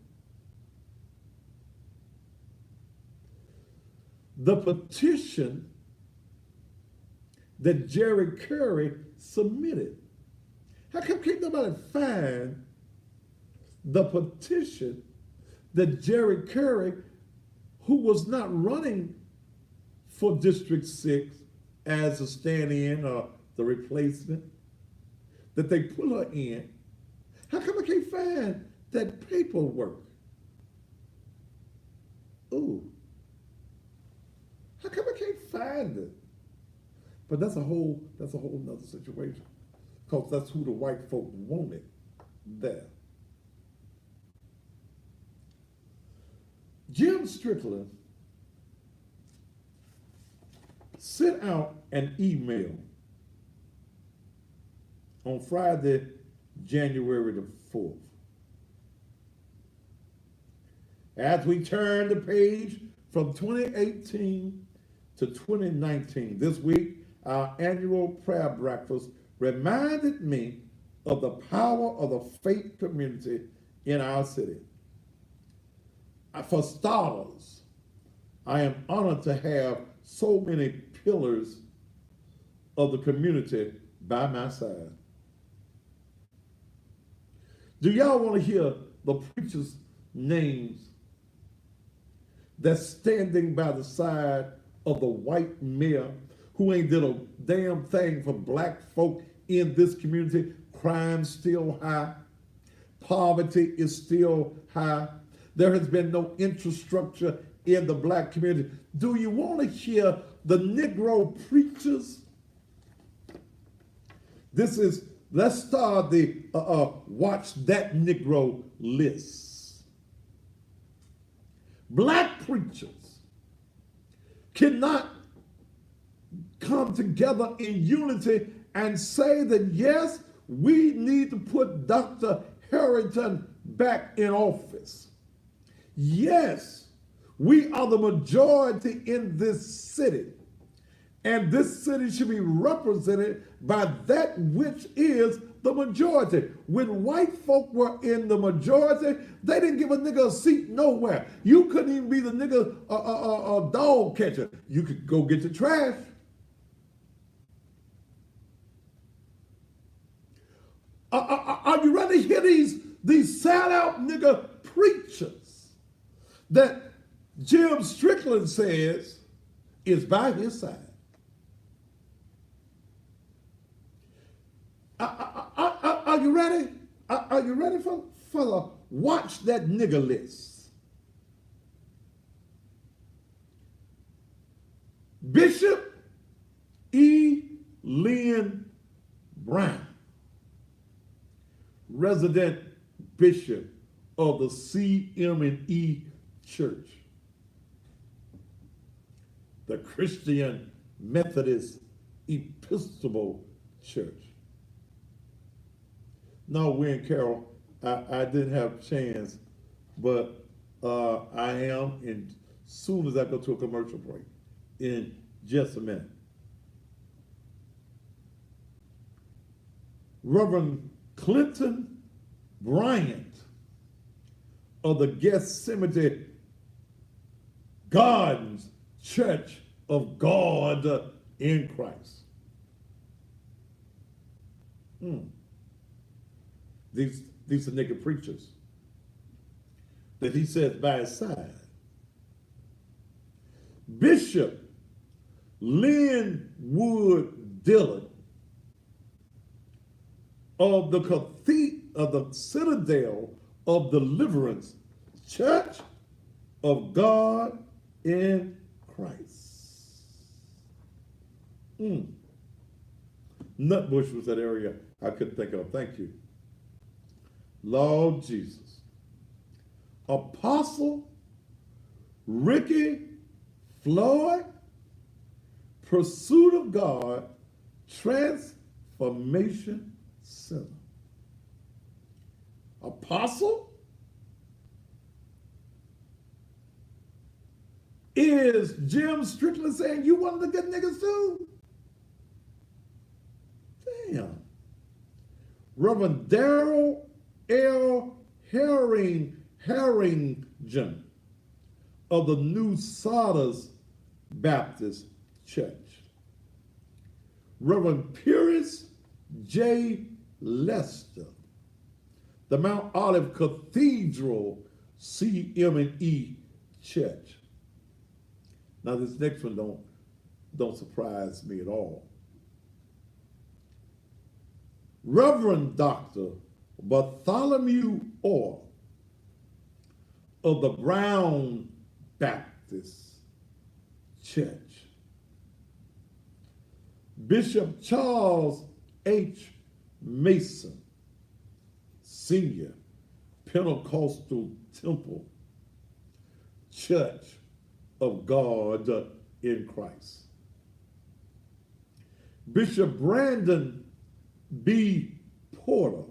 the petition that Jerry Curry submitted? How come can't nobody find the petition that Jerry Curry, who was not running for District 6 as a stand-in or the replacement, that they put her in? How come I can't find that paperwork? Ooh. How come I can't find it? But that's a whole nother situation. Because that's who the white folk wanted there. Jim Strickland sent out an email on Friday, January the 4th. As we turn the page from 2018 to 2019, this week, our annual prayer breakfast reminded me of the power of the faith community in our city. For starters, I am honored to have so many pillars of the community by my side. Do y'all want to hear the preachers' names that's standing by the side of the white mayor who ain't did a damn thing for black folk in this community? Crime's still high. Poverty is still high. There has been no infrastructure in the black community. Do you want to hear the Negro preachers? Let's start the Watch That Negro list. Black preachers cannot come together in unity and say that, yes, we need to put Dr. Harrington back in office. Yes, we are the majority in this city, and this city should be represented by that which is the majority. When white folk were in the majority, they didn't give a nigga a seat nowhere. You couldn't even be the nigga a dog catcher. You could go get your trash. Are you ready to hear these sellout nigga preachers that Jim Strickland says is by his side? Are you ready? Are you ready for the Watch That Nigga list? Bishop E. Lynn Brown, resident bishop of the CM&E Church, the Christian Methodist Episcopal Church. No, Wayne Carroll, I didn't have a chance, but I am, and soon as I go to a commercial break, in just a minute. Reverend Clinton Bryant of the Gethsemane Gardens Church of God in Christ. These are nigga preachers that he says by his side. Bishop Linwood Dillon of the Citadel of Deliverance, Church of God in Christ. Nutbush was that area I couldn't think of. Thank you. Lord Jesus. Apostle Ricky Floyd, Pursuit of God, Transformation Center. Apostle is Jim Strickland saying you one of the good niggas too? Damn. Reverend Darrell L. Harrington of the New Sardis Baptist Church. Reverend Pierce J. Lester, the Mount Olive Cathedral CM&E Church. Now this next one don't surprise me at all. Reverend Dr. Bartholomew Orr of the Brown Baptist Church. Bishop Charles H. Mason, Senior, Pentecostal Temple Church of God in Christ. Bishop Brandon B. Porter,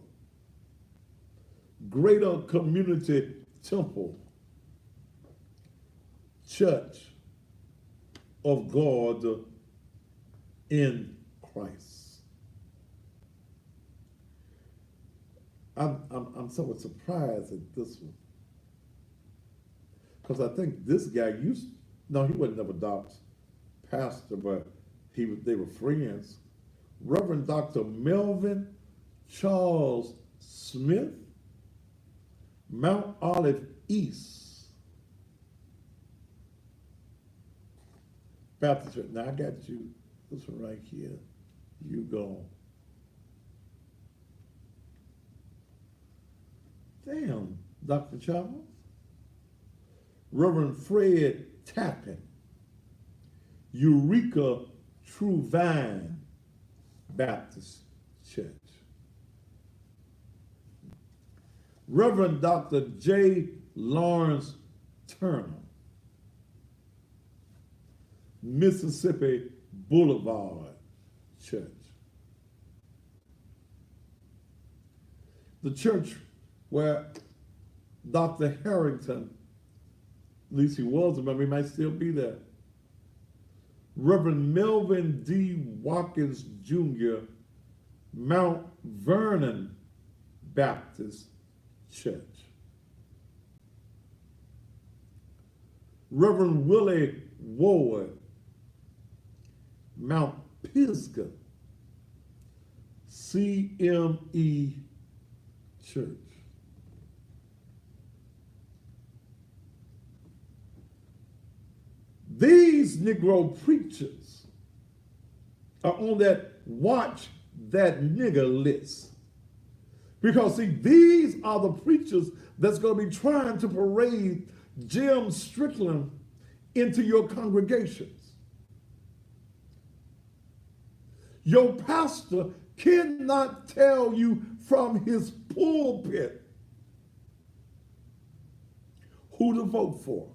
Greater Community Temple Church of God in Christ. I'm somewhat surprised at this one, because I think this guy he wasn't never Doc's pastor, but they were friends. Reverend Dr. Melvin Charles Smith, Mount Olive East Baptist Church. Now I got you, this one right here. You go. Damn, Dr. Charles. Reverend Fred Tappan, Eureka True Vine Baptist Church. Reverend Dr. J. Lawrence Turner, Mississippi Boulevard Church. The church where Dr. Harrington, at least he was, but he might still be there. Reverend Melvin D. Watkins Jr., Mount Vernon Baptist Church. Reverend Willie Ward, Mount Pisgah CME Church. These Negro preachers are on that watch that nigger list. Because see, these are the preachers that's going to be trying to parade Jim Strickland into your congregations. Your pastor cannot tell you from his pulpit who to vote for.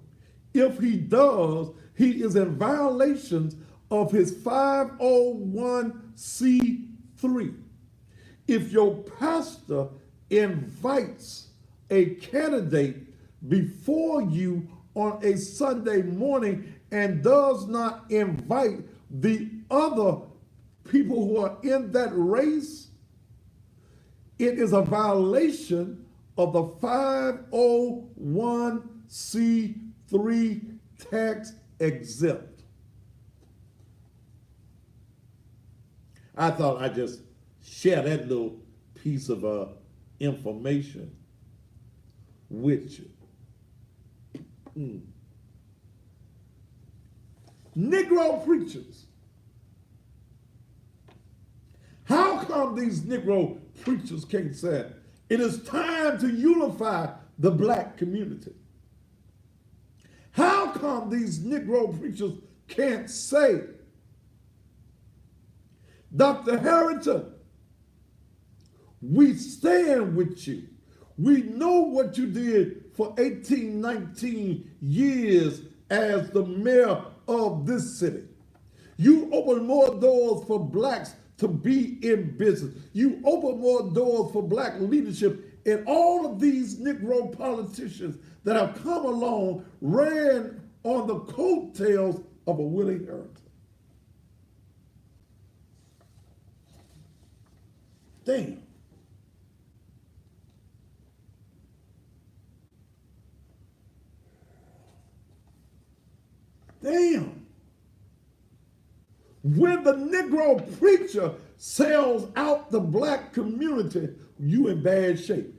If he does, he is in violation of his 501c3. If your pastor invites a candidate before you on a Sunday morning and does not invite the other people who are in that race, it is a violation of the 501c3 tax exempt. I thought I'd just share that little piece of information with you. Negro preachers. How come these Negro preachers can't say, It is time to unify the black community. How come these Negro preachers can't say, Dr. Harrington, we stand with you. We know what you did for 18, 19 years as the mayor of this city. You opened more doors for blacks to be in business. You opened more doors for black leadership. And all of these Negro politicians that have come along ran on the coattails of a Willie Harrington. Damn. Damn. When the Negro preacher sells out the black community, you in bad shape.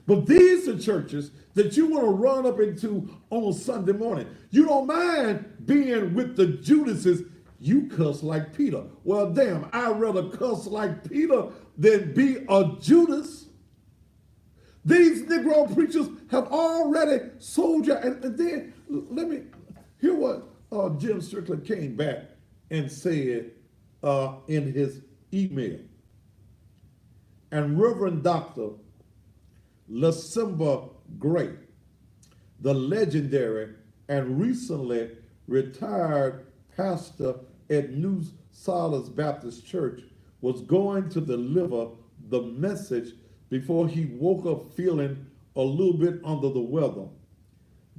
But these are churches that you want to run up into on Sunday morning. You don't mind being with the Judases. You cuss like Peter. Well, damn, I'd rather cuss like Peter than be a Judas. These Negro preachers have already sold you. And then let me hear what Jim Strickland came back and said in his email. And Reverend Dr. Lasimba Gray, the legendary and recently retired pastor at New Solace Baptist Church, was going to deliver the message before he woke up feeling a little bit under the weather.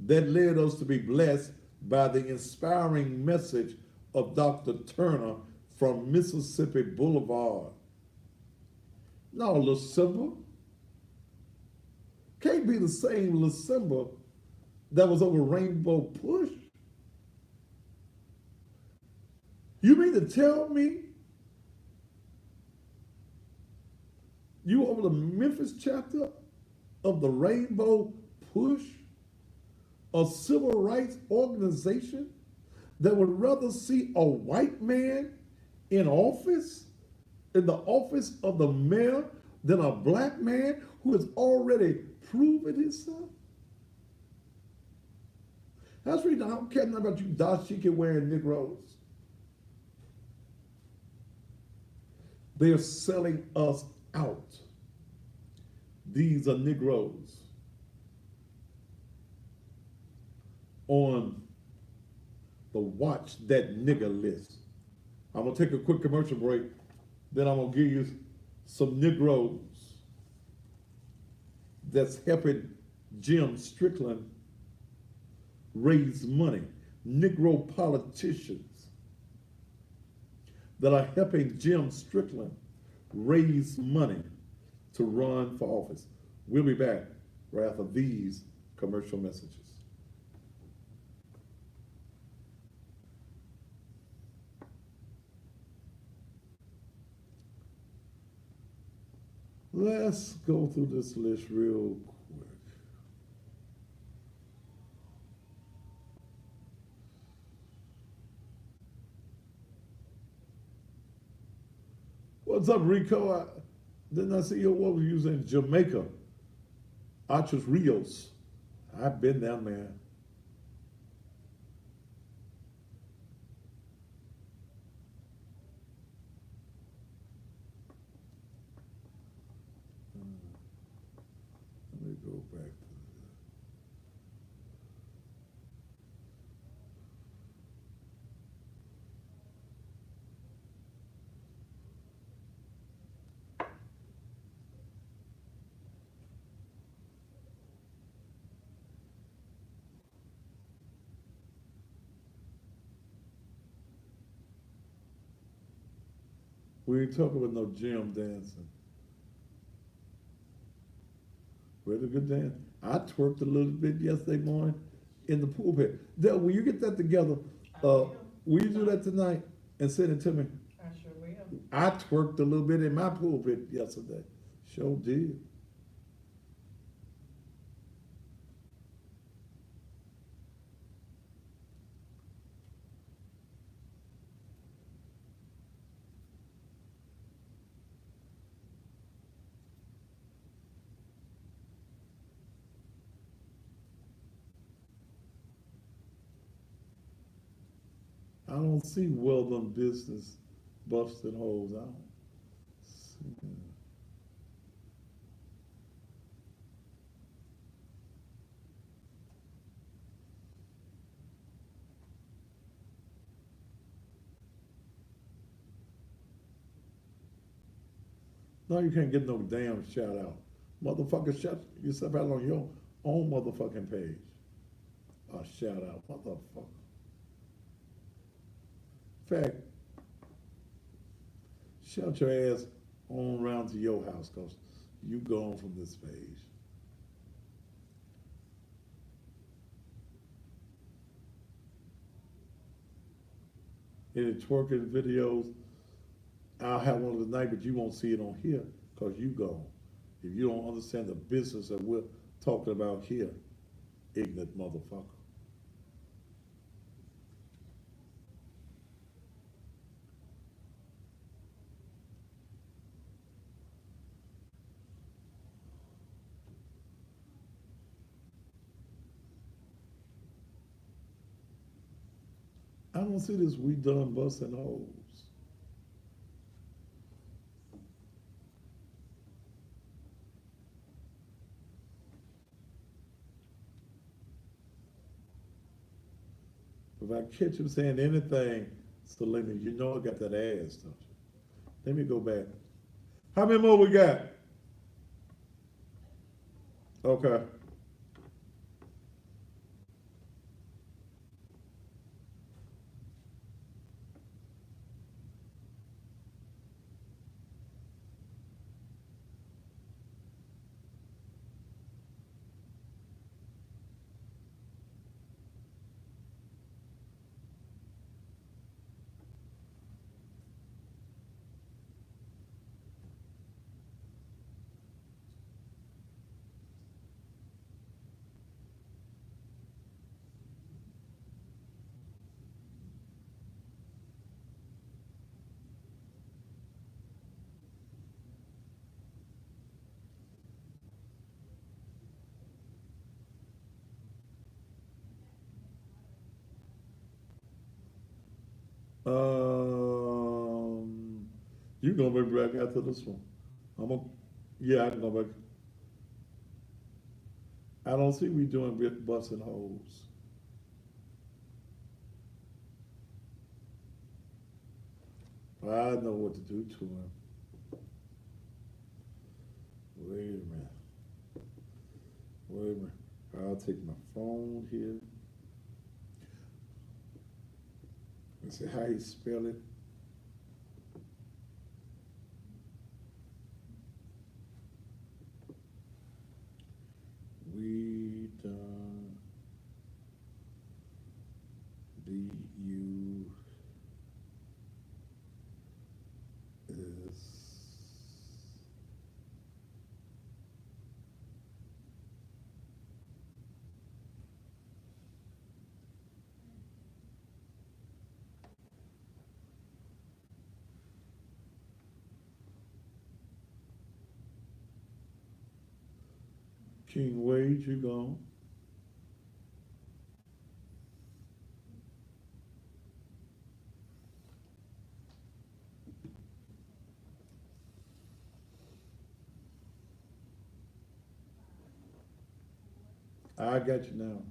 That led us to be blessed by the inspiring message of Dr. Turner from Mississippi Boulevard. No, Lasimba. Can't be the same Lasimba that was over Rainbow Push. You mean to tell me you over the Memphis chapter of the Rainbow Push, a civil rights organization that would rather see a white man in office, in the office of the mayor, than a black man who has already proven himself? That's the reason I don't care nothing about you dashiki wearing Negroes. They are selling us out. These are Negroes on the watch that nigger list. I'm gonna take a quick commercial break, then I'm gonna give you some Negroes that's helping Jim Strickland raise money. Negro politicians that are helping Jim Strickland raise money to run for office. We'll be back right after these commercial messages. Let's go through this list real quick. What's up, Rico? Didn't I see your what was using Jamaica? Archers Rios. I've been down there. Let me go back to we ain't talking about no gym dancing. Really good dance. I twerked a little bit yesterday morning in the pulpit. Del, will you get that together? Will you do that tonight and send it to me?
I sure will.
I twerked a little bit in my pulpit yesterday. Sure did. I don't see well done business busting holes. I don't see that. No, you can't get no damn shout out. Motherfucker, shut yourself out on your own motherfucking page. A shout out, motherfucker. Fact, shut your ass on around to your house, cause you gone from this page. Any twerking videos, I'll have one tonight, but you won't see it on here, cause you gone. If you don't understand the business that we're talking about here, ignorant motherfucker. I don't see this we done busting holes. If I catch him saying anything, Selena, you know I got that ass, don't you? Let me go back. How many more we got? Okay. You gonna be back after this one. Yeah, I can go back. I don't see we doing with busting holes. I know what to do to him. Wait a minute. Wait a minute. I'll take my phone here. Let's see how you spell it. We done BU is King Wade, you gone. I got you now.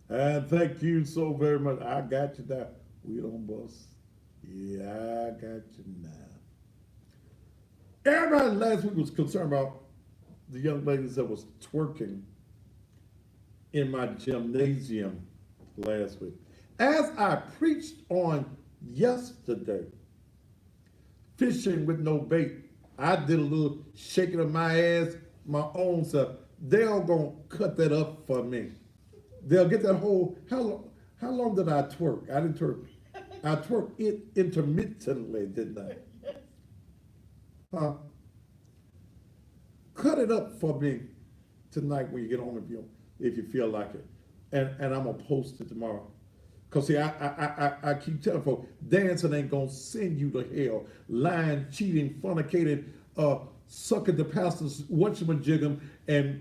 And thank you so very much. I got you now. We don't bust. Yeah, I got you now. Everybody last week was concerned about the young ladies that was twerking in my gymnasium last week. As I preached on yesterday, fishing with no bait, I did a little shaking of my ass, my own self. They're gonna cut that up for me. They'll get that whole, how long did I twerk? I didn't twerk. I twerked it intermittently, didn't I? Huh? Cut it up for me tonight when you get home if you feel like it. And I'm gonna post it tomorrow. Cause see, I keep telling folks, dancing ain't gonna send you to hell. Lying, cheating, fornicating, sucking the pastor's whatchamajigam and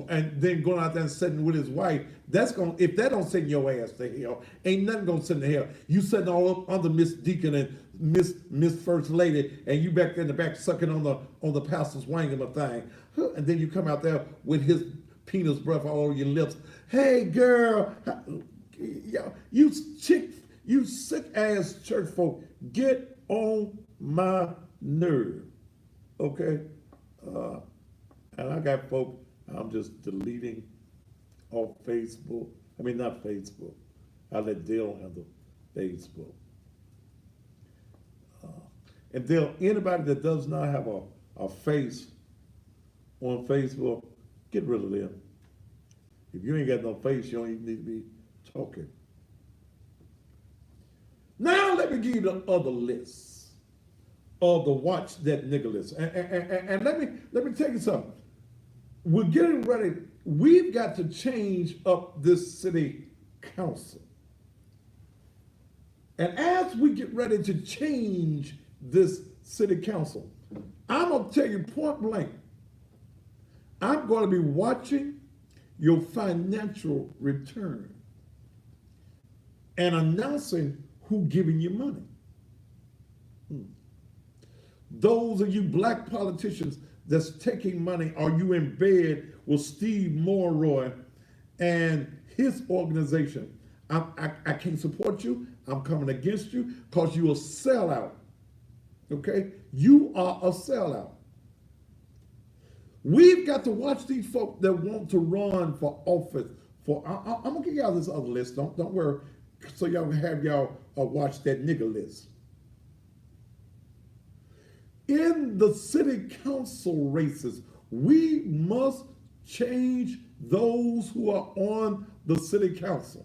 and then going out there and sitting with his wife. That's gonna, if that don't send your ass to hell, ain't nothing gonna send to hell. You sitting all up under Miss Deacon and Miss First Lady, and you back there in the back sucking on the pastor's wangama thing, and then you come out there with his penis breath all over your lips. Hey girl, you sick ass church folk, get on my nerve, okay? And I got folk I'm just deleting off Facebook. I mean, not Facebook. I let Dale handle Facebook. And Dale, anybody that does not have a face on Facebook, get rid of them. If you ain't got no face, you don't even need to be talking. Now let me give you the other list of the watch that nigga list. And let me tell you something. We're getting ready. We've got to change up this city council. And as we get ready to change this city council, I'm gonna tell you point blank, I'm gonna be watching your financial return and announcing who giving you money. Those of you black politicians that's taking money, are you in bed with Steve Morroy and his organization? I can't support you. I'm coming against you because you're a sellout. Okay? You are a sellout. We've got to watch these folk that want to run for office. I'm gonna give y'all this other list. Don't worry. So y'all can have y'all watch that nigga list. In the city council races, we must change those who are on the city council.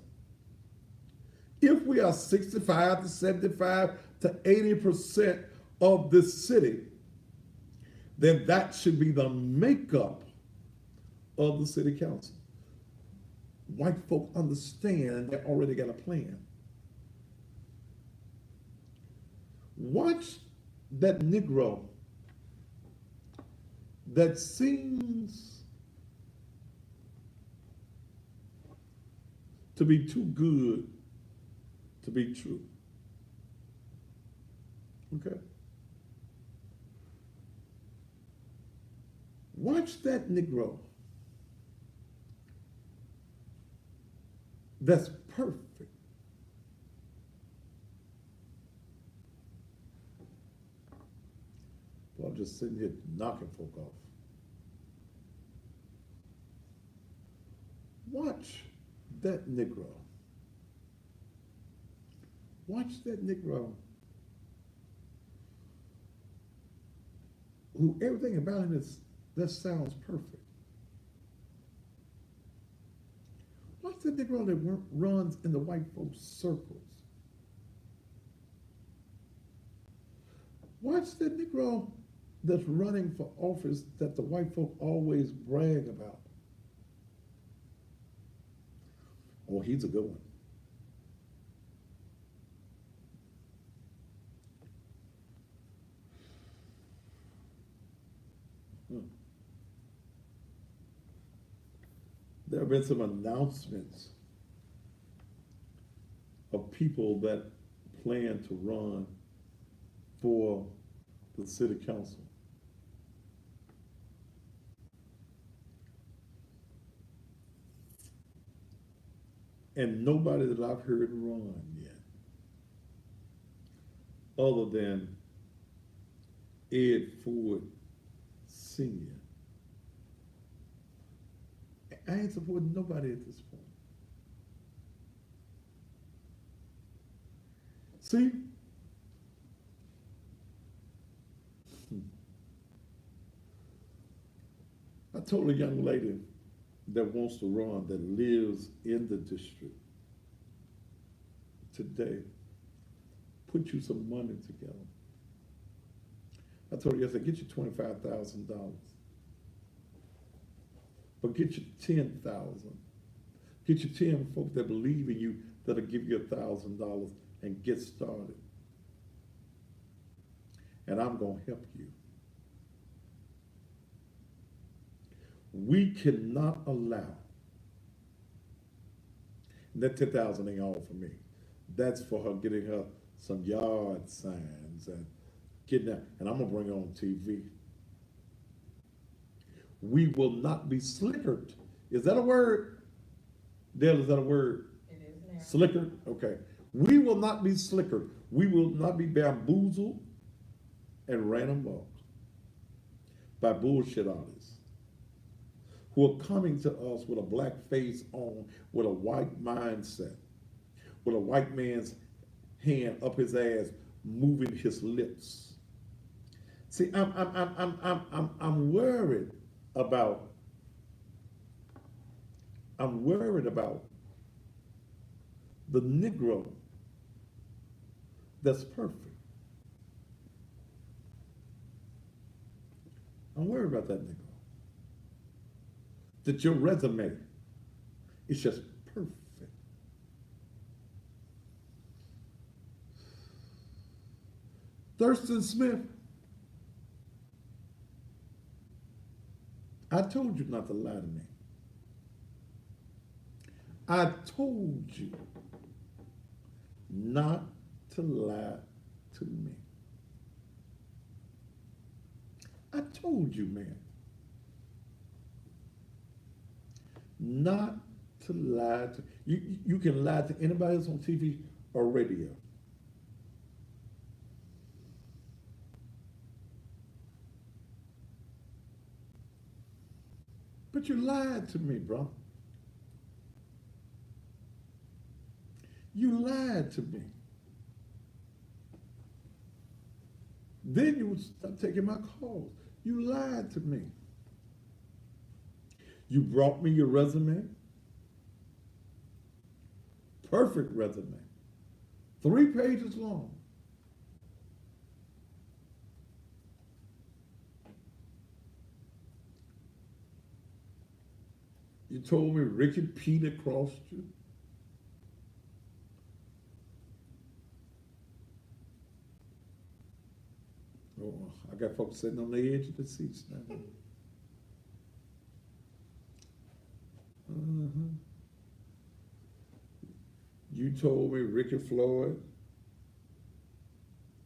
If we are 65 to 75 to 80% of this city, then that should be the makeup of the city council. White folk understand they already got a plan. Watch that Negro that seems to be too good to be true. Okay? Watch that Negro that's perfect. Well, I'm just sitting here knocking folk off. Watch that Negro. Watch that Negro who everything about him that sounds perfect. Watch that Negro that runs in the white folks' circles. Watch that Negro that's running for office that the white folk always brag about. Oh, he's a good one. There have been some announcements of people that plan to run for the city council. And nobody that I've heard run yet, other than Ed Ford Sr. I ain't supporting nobody at this point. See? I told a young lady that wants to run, that lives in the district today, put you some money together. I told her yesterday, get you $25,000. But get you 10,000. Get you 10 folks that believe in you that'll give you $1,000 and get started. And I'm gonna help you. We cannot allow, and that 10,000 ain't all for me. That's for her getting her some yard signs and getting that, and I'm gonna bring it on TV. We will not be slickered. Is that a word? Dale, is that a word?
It is now.
Slickered? Okay. We will not be slickered. We will not be bamboozled and ran amok by bullshit artists who are coming to us with a black face on, with a white mindset, with a white man's hand up his ass, moving his lips. See, I'm worried about. I'm worried about the Negro that's perfect. I'm worried about that Negro. That your resume is just perfect. Thurston Smith, I told you not to lie to me. I told you not to lie to me. I told you, man, not to lie to you. You can lie to anybody else on TV or radio. But you lied to me, bro. You lied to me. Then you would stop taking my calls. You lied to me. You brought me your resume. Perfect resume. 3 pages long. You told me Ricky Peter crossed you. Oh, I got folks sitting on the edge of the seats now. You told me Ricky Floyd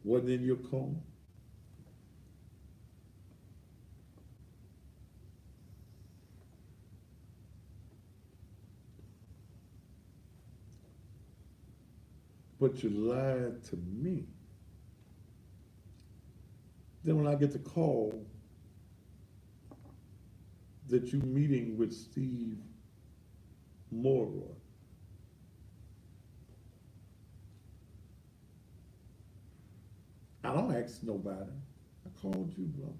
wasn't in your coma. But you lied to me. Then when I get the call that you're meeting with Steve Morrow, I don't ask nobody. I called you, bro.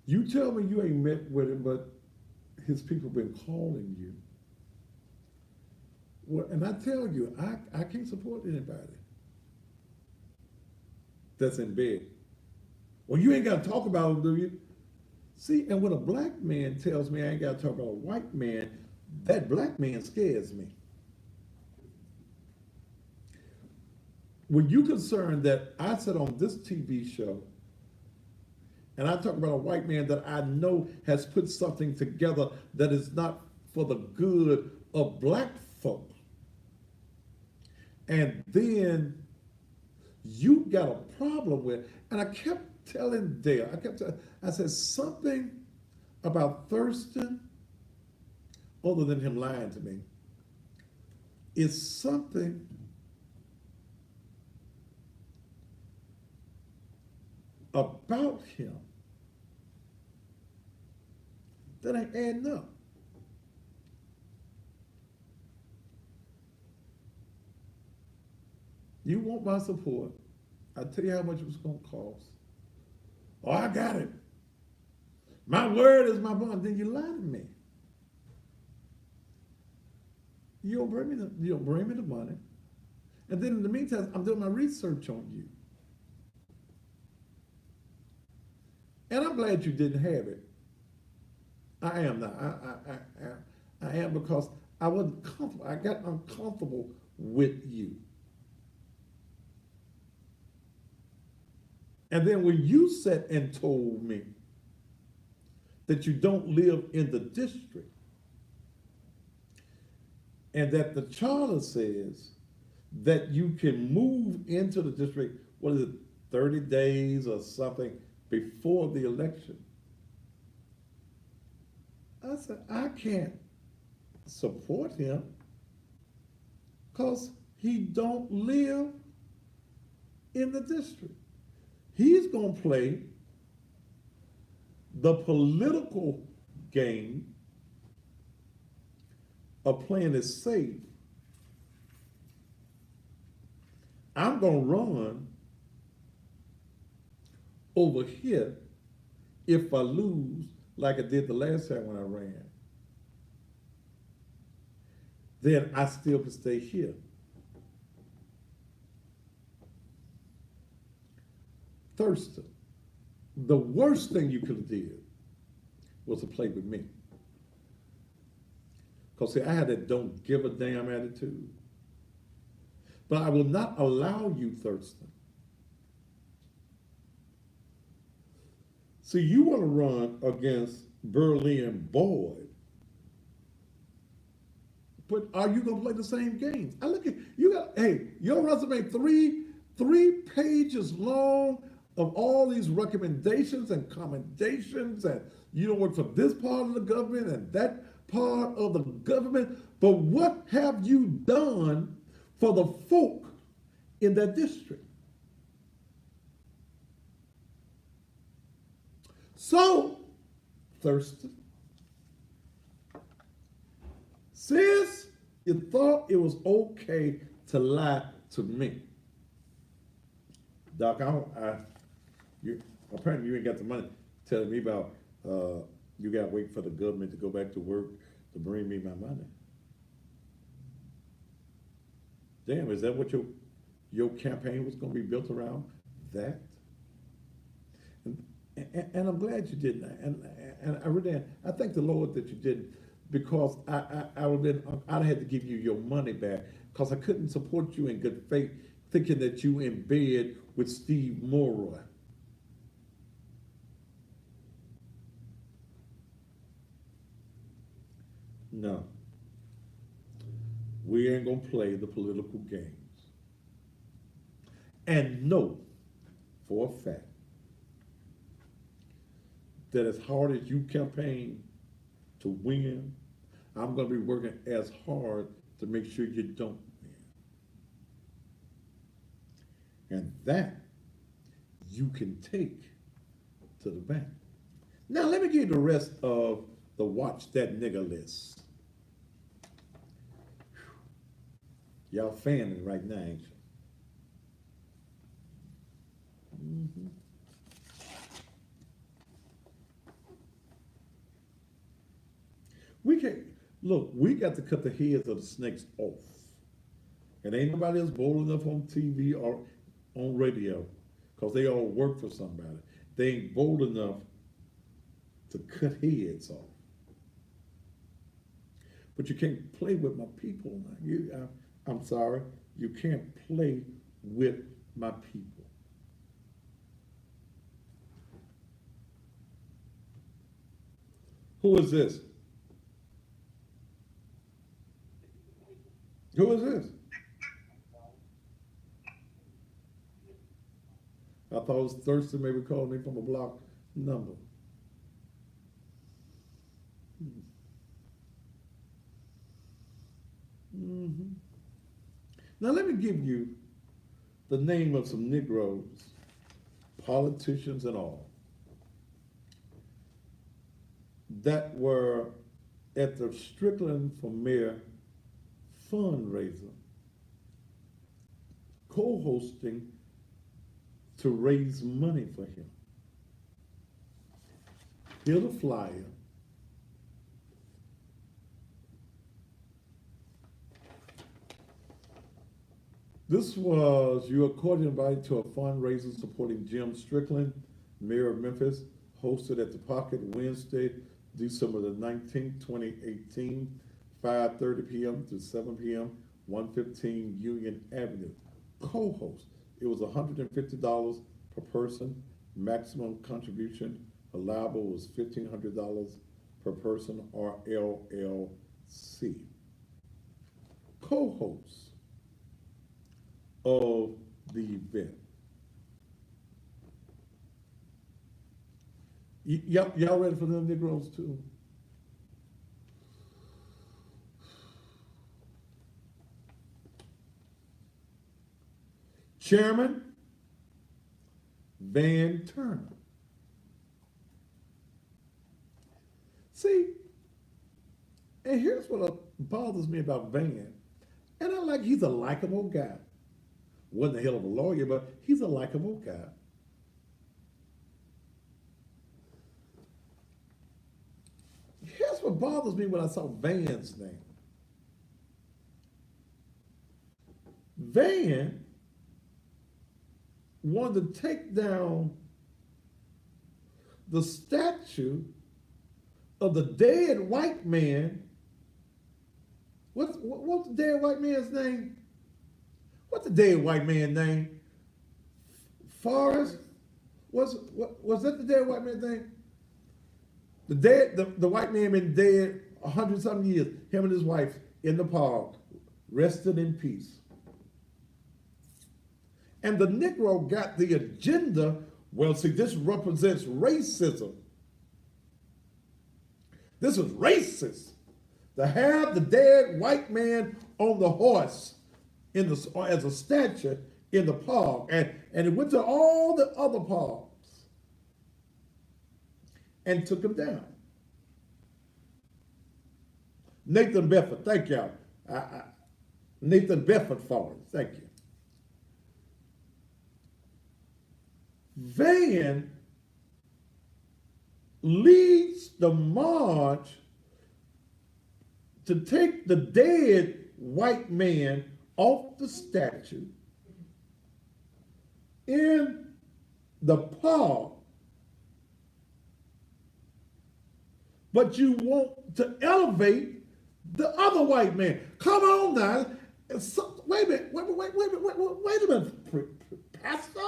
You tell me you ain't met with him, but his people been calling you. Well, and I tell you, I can't support anybody that's in bed. Well, you ain't got to talk about him, do you? See, and when a black man tells me I ain't got to talk about a white man, that black man scares me. When you concerned that I said on this TV show, and I talk about a white man that I know has put something together that is not for the good of black folk, and then you got a problem with, and I kept telling Dale, I said something about Thurston, other than him lying to me, is something about him that ain't adding up. You want my support? I'll tell you how much it was going to cost. Oh, I got it. My word is my bond. Then you lie to me. You don't bring me the money. And then in the meantime, I'm doing my research on you. And I'm glad you didn't have it. I am now. I am, because I wasn't comfortable. I got uncomfortable with you. And then when you sat and told me that you don't live in the district. And that the charter says that you can move into the district, what is it, 30 days or something before the election. I said, I can't support him because he don't live in the district. He's going to play the political game of playing it safe. I'm going to run over here if I lose like I did the last time when I ran. Then I still can stay here. Thurston, the worst thing you could have did was to play with me. Because see, I had that don't give a damn attitude. But I will not allow you, Thurston. See, you want to run against Berlin Boyd. But are you going to play the same games? I look at, you got, hey, your resume three pages long of all these recommendations and commendations, and you don't work for this part of the government and that part of the government, but what have you done for the folk in that district? So, Thurston, since you thought it was okay to lie to me, Doc, apparently you ain't got the money telling me about you got to wait for the government to go back to work to bring me my money. Damn, is that what your campaign was going to be built around? That? And I'm glad you didn't. And I really, I thank the Lord that you didn't, because I'd have had to give you your money back, because I couldn't support you in good faith, thinking that you in bed with Steve Morroy. No. We ain't gonna play the political games. And know for a fact that as hard as you campaign to win, I'm gonna be working as hard to make sure you don't win. And that you can take to the bank. Now let me give you the rest of the watch that nigga list. Y'all fanning right now, ain't you? Mm-hmm. We can't, look, we got to cut the heads of the snakes off. And ain't nobody else bold enough on TV or on radio, because they all work for somebody. They ain't bold enough to cut heads off. But you can't play with my people. I'm sorry, you can't play with my people. Who is this? Who is this? I thought it was Thurston, maybe calling me from a block number. Mm-hmm. Now let me give you the name of some Negroes, politicians and all, that were at the Strickland for Mayor fundraiser, co-hosting to raise money for him. Here's a flyer. This was, you are cordially invited to a fundraiser supporting Jim Strickland, Mayor of Memphis, hosted at the Pocket Wednesday, December the 19th, 2018, 5:30 p.m. to 7 p.m., 115 Union Avenue. Co-host, it was $150 per person, maximum contribution Allowable was $1,500 per person or LLC. Co-hosts of the event. Y'all ready for them Negroes too? Chairman Van Turner. See, and here's what bothers me about Van. And I like, he's a likable guy. Wasn't a hell of a lawyer, but he's a likable guy. Here's what bothers me when I saw Van's name. Van wanted to take down the statue of the dead white man. What's the dead white man's name? What's the dead white man's name? Forrest? Was that the dead white man's name? The white man been dead 100-something years. Him and his wife in the park, rested in peace. And the Negro got the agenda. Well, see, this represents racism. This is racist to have the dead white man on the horse as a statue in the park, and it went to all the other parks and took him down. Nathan Bedford, thank y'all. Nathan Bedford Forrest, thank you. Van leads the march to take the dead white man off the statue in the park, but you want to elevate the other white man. Come on now. Wait a minute. Wait a minute, Pastor.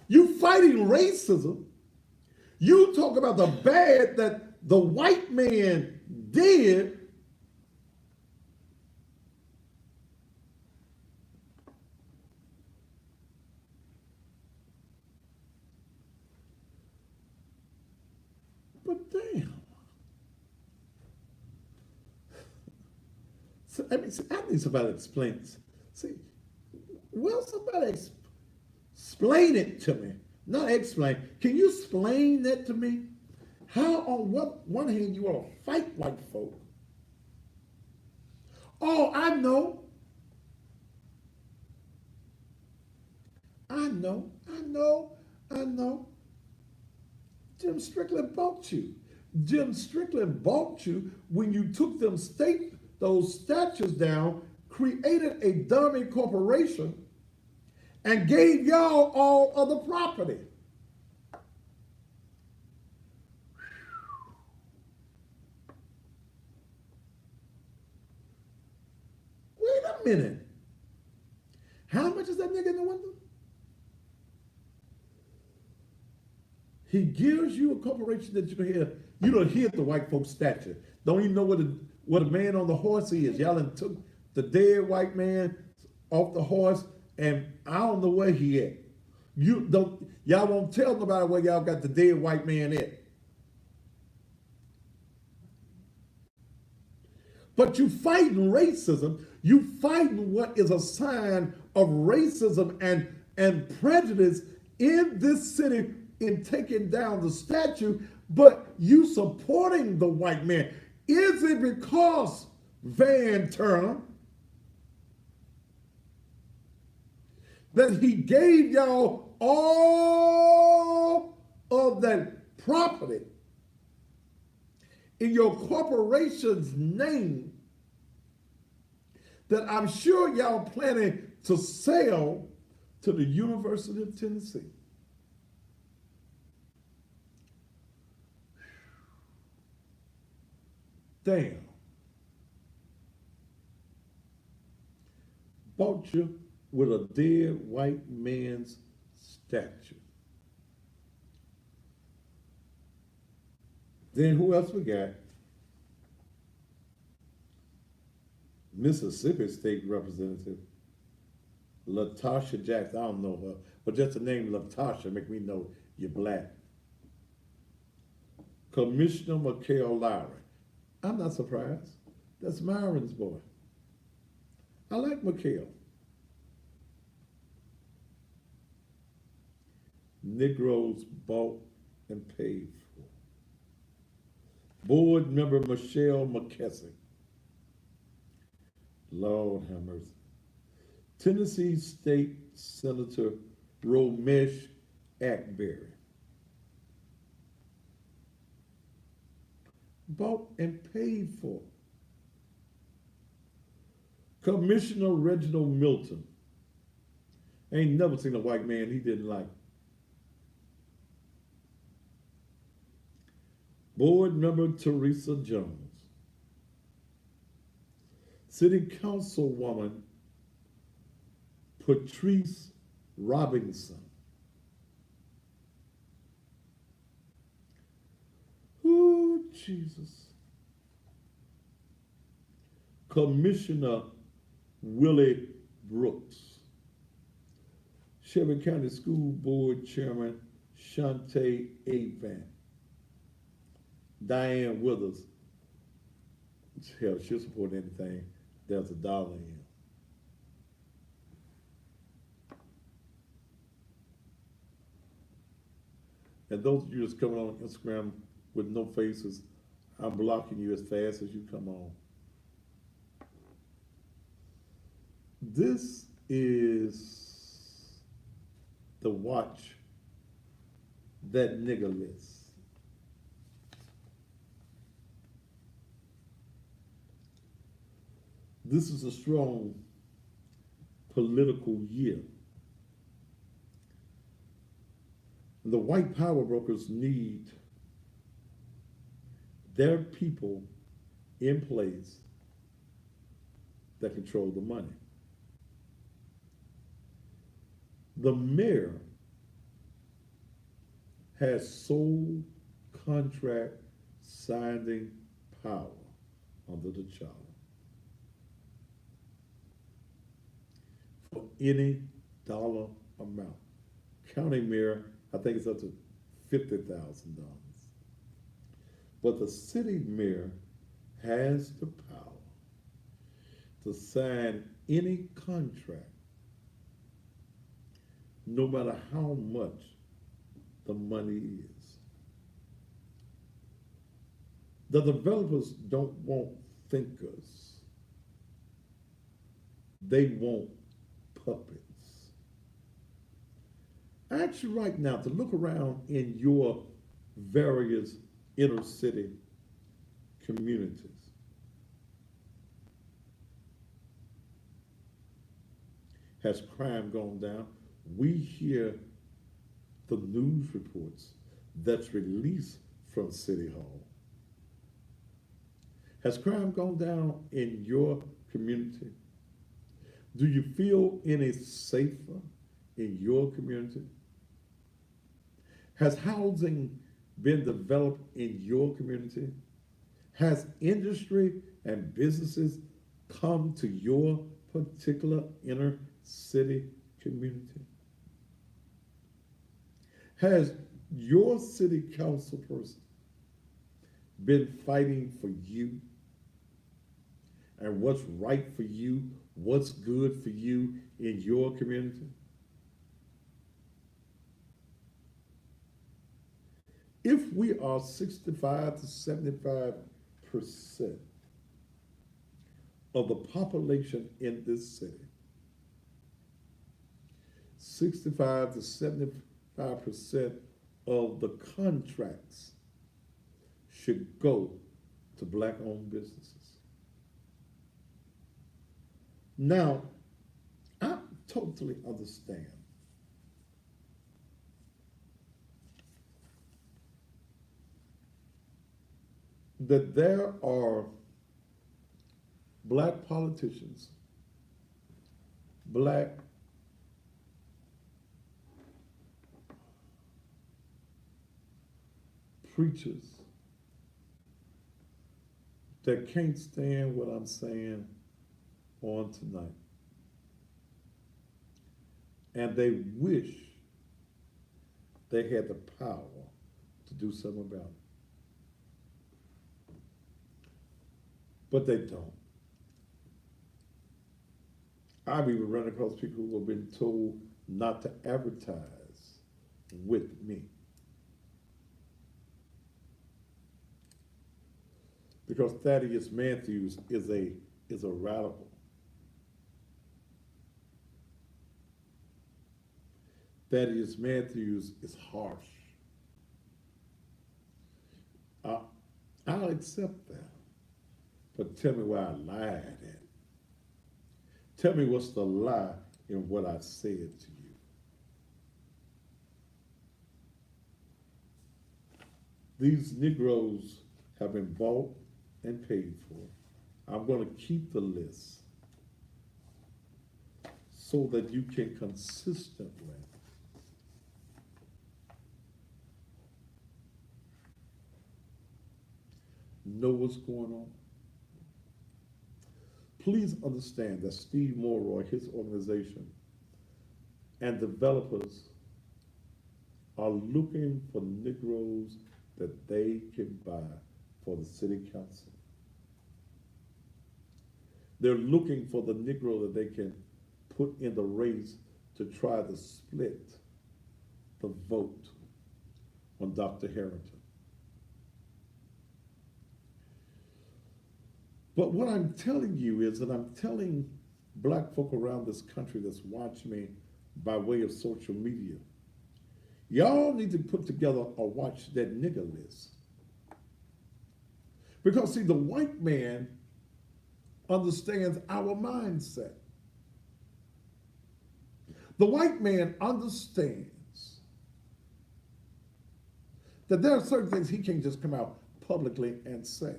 You fighting racism. You talk about the bad that the white man did. But damn. So, I need somebody to explain this. See, will somebody explain it to me? Not explain. Can you explain that to me? How on one hand you want to fight white folk? Oh, I know. Jim Strickland bought you. Jim Strickland bought you when you took those statues down, created a dummy corporation, and gave y'all all of the property. Wait a minute. How much is that nigga in the window? He gives you a corporation that you can hear. You don't hear the white folks statue. Don't even know what a man on the horse is. Y'all done took the dead white man off the horse, and I don't know where he at. Y'all won't tell nobody where y'all got the dead white man at. But you fighting racism. You fighting what is a sign of racism and prejudice in this city in taking down the statue, but you supporting the white man. Is it because Van Turner that he gave y'all all of that property in your corporation's name that I'm sure y'all planning to sell to the University of Tennessee? Damn. Bought you with a dead white man's statue. Then who else we got? Mississippi State Representative Latasha Jackson. I don't know her, but just the name Latasha make me know you're black. Commissioner McHale Lowry. I'm not surprised. That's Myron's boy. I like McHale. Negroes bought and paid for. Board member Michelle McKessie. Lord have mercy. Tennessee State Senator Romesh Atbury. Bought and paid for. Commissioner Reginald Milton. Ain't never seen a white man he didn't like. Board member Teresa Jones. City Councilwoman Patrice Robinson. Oh, Jesus. Commissioner Willie Brooks. Shelby County School Board Chairman Shantae Avant. Diane Withers. Hell, she'll support anything there's a dollar in. And those of you that's coming on Instagram with no faces, I'm blocking you as fast as you come on. This is the watch that nigga list. This is a strong political year. The white power brokers need their people in place that control the money. The mayor has sole contract signing power under the charter for any dollar amount. County mayor, I think it's up to $50,000. But the city mayor has the power to sign any contract, no matter how much the money is. The developers don't want thinkers. They want puppets. I ask you right now to look around in your various inner city communities. Has crime gone down? We hear the news reports that's released from City Hall. Has crime gone down in your community? Do you feel any safer in your community? Has housing been developed in your community? Has industry and businesses come to your particular inner city community? Has your city council person been fighting for you and what's right for you, what's good for you in your community? If we are 65 to 75% of the population in this city, 65 to 75% of the contracts should go to black-owned businesses. Now, I totally understand that there are black politicians, black preachers, that can't stand what I'm saying on tonight. And they wish they had the power to do something about it. But they don't. I've even run across people who have been told not to advertise with me. Because Thaddeus Matthews is a radical. Thaddeus Matthews is harsh. I'll accept that. But tell me why I lied at. Tell me what's the lie in what I said to you. These Negroes have been bought and paid for. I'm going to keep the list so that you can consistently know what's going on. Please understand that Steve Morrow, his organization, and developers are looking for Negroes that they can buy for the city council. They're looking for the Negro that they can put in the race to try to split the vote on Dr. Harrington. But what I'm telling you is that I'm telling black folk around this country that's watching me by way of social media, y'all need to put together a watch that nigger list. Because see, the white man understands our mindset. The white man understands that there are certain things he can't just come out publicly and say.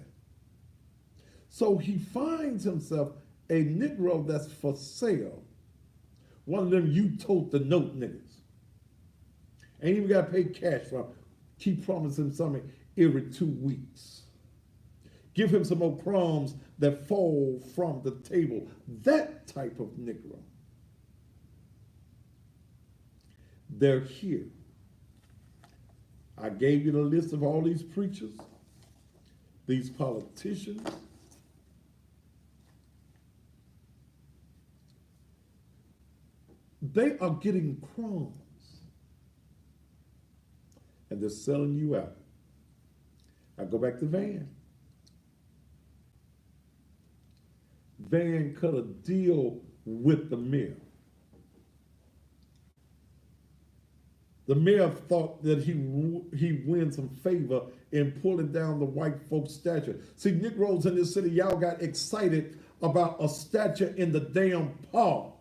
So he finds himself a Negro that's for sale. One of them you tote the note niggas. Ain't even got to pay cash for him. Keep promising something every 2 weeks. Give him some more crumbs that fall from the table. That type of Negro. They're here. I gave you the list of all these preachers, these politicians. They are getting crumbs and they're selling you out. I go back to Van. Van cut a deal with the mayor. The mayor thought that he win some favor in pulling down the white folks' statue. See, Negroes in this city, y'all got excited about a statue in the damn park.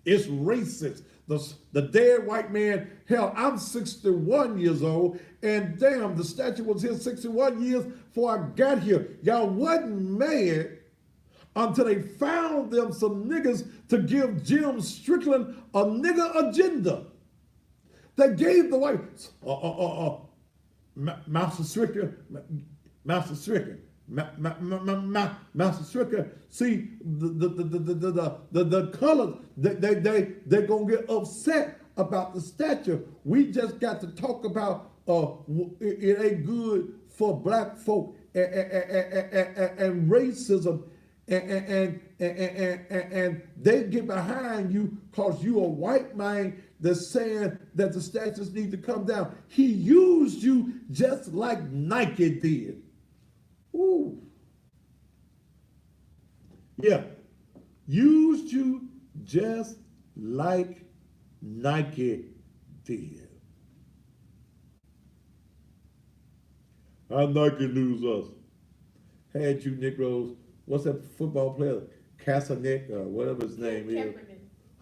It's racist. The dead white man, hell, I'm 61 years old, and damn, the statue was here 61 years before I got here. Y'all wasn't mad until they found them some niggas to give Jim Strickland a nigger agenda. They gave the white, Master Strickland, Master Strickland. Master Stricker, see the colors, they're gonna get upset about the statue. We just got to talk about it ain't good for black folk and racism and they get behind you because you a white man that's saying that the statues need to come down. He used you just like Nike did. Ooh. Yeah. Used you just like Nike did. How Nike lose us? Had you Negroes, what's that football player? Castanet, or whatever his name is.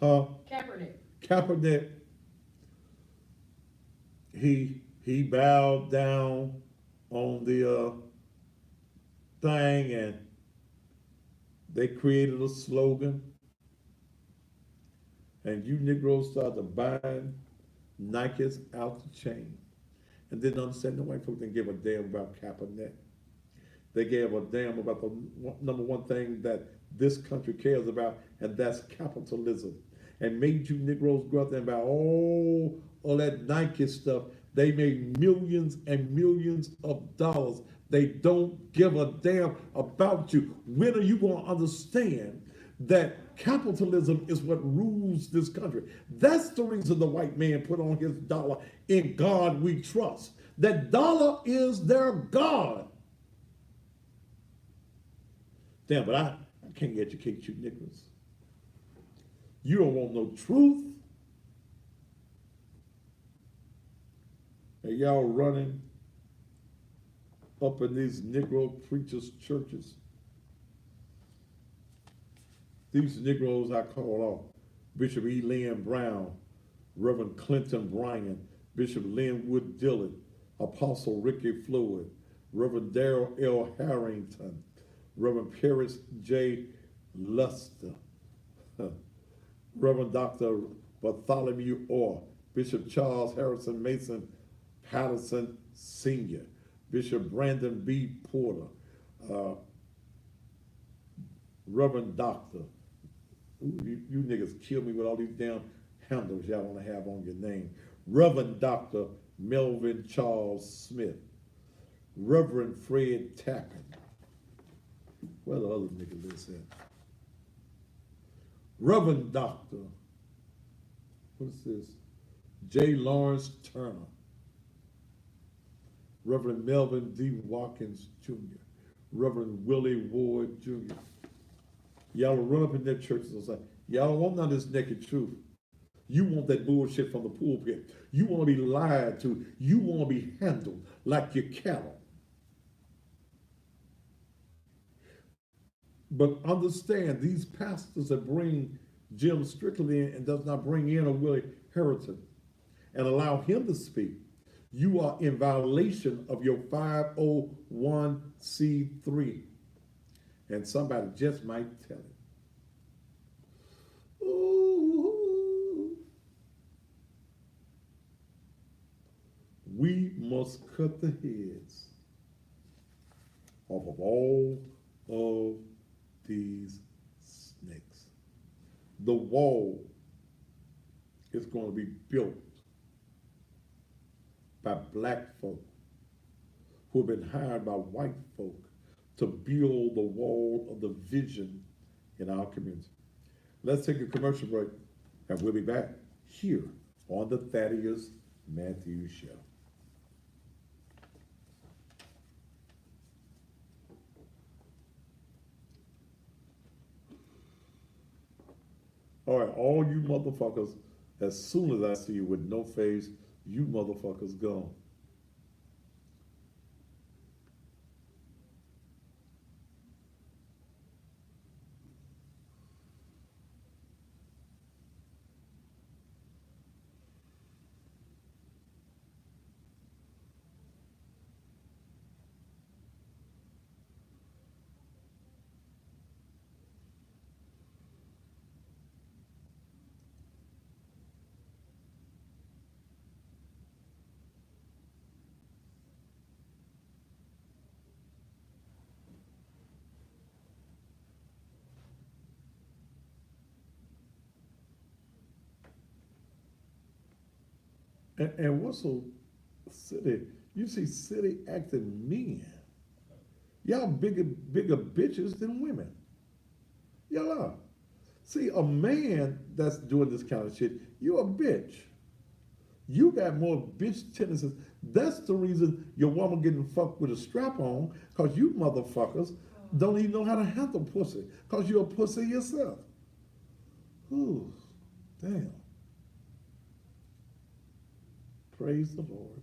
Huh? Kaepernick. He bowed down on the thing, and they created a slogan, and you Negroes started buying Nikes out the chain, and didn't understand the white folks didn't give a damn about Kaepernick. They gave a damn about the number one thing that this country cares about, and that's capitalism. And made you Negroes go out there and buy all that Nike stuff. They made millions and millions of dollars. They don't give a damn about you. When are you going to understand that capitalism is what rules this country? That's the reason the white man put on his dollar, "In God we trust." That dollar is their God. Damn, but I can't educate you Negroes. You don't want no truth. And y'all running up in these Negro preachers' churches. These Negroes I call off: Bishop E. Lynn Brown, Reverend Clinton Bryan, Bishop Linwood Dillard, Apostle Ricky Floyd, Reverend Darrell L. Harrington, Reverend Paris J. Luster, Reverend Dr. Bartholomew Orr, Bishop Charles Harrison Mason Patterson Sr., Bishop Brandon B. Porter, Reverend Doctor. Ooh, you niggas kill me with all these damn handles y'all want to have on your name. Reverend Dr. Melvin Charles Smith, Reverend Fred Tappan. Where the other niggas is at? Reverend Dr. What's this? J. Lawrence Turner, Reverend Melvin D. Watkins Jr., Reverend Willie Ward Jr. Y'all will run up in their churches and say, y'all don't want none of this naked truth. You want that bullshit from the pulpit. You want to be lied to. You want to be handled like your cattle. But understand, these pastors that bring Jim Strickland in and does not bring in a Willie Harrington and allow him to speak, you are in violation of your 501c3. And somebody just might tell it. Ooh. We must cut the heads off of all of these snakes. The wall is going to be built by black folk who have been hired by white folk to build the wall of the vision in our community. Let's take a commercial break, and we'll be back here on the Thaddeus Matthews Show. All right, all you motherfuckers, as soon as I see you with no face, you motherfuckers gone. And what's so silly? You see city acting men. Y'all bigger bitches than women. Y'all are. See, a man that's doing this kind of shit, you're a bitch. You got more bitch tendencies. That's the reason your woman getting fucked with a strap on, because you motherfuckers don't even know how to handle pussy, because you're a pussy yourself. Ooh, damn. Praise the Lord.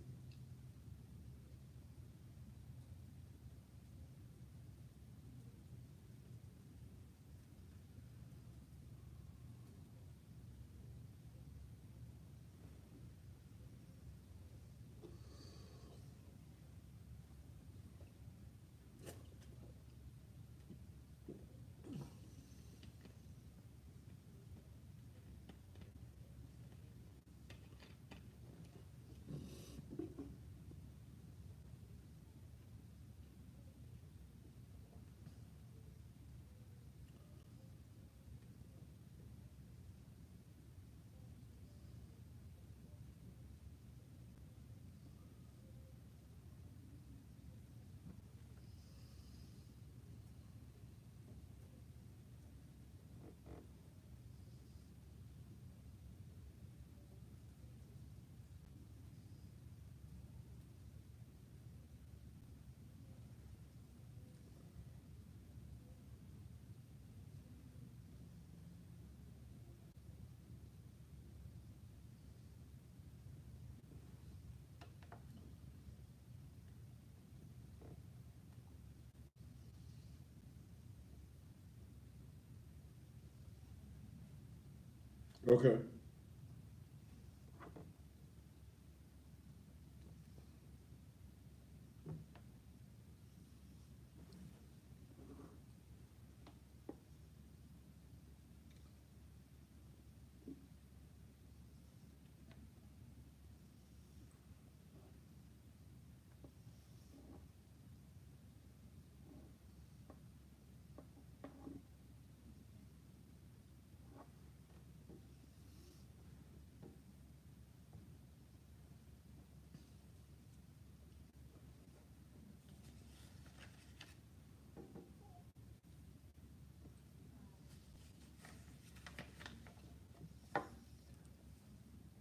Okay.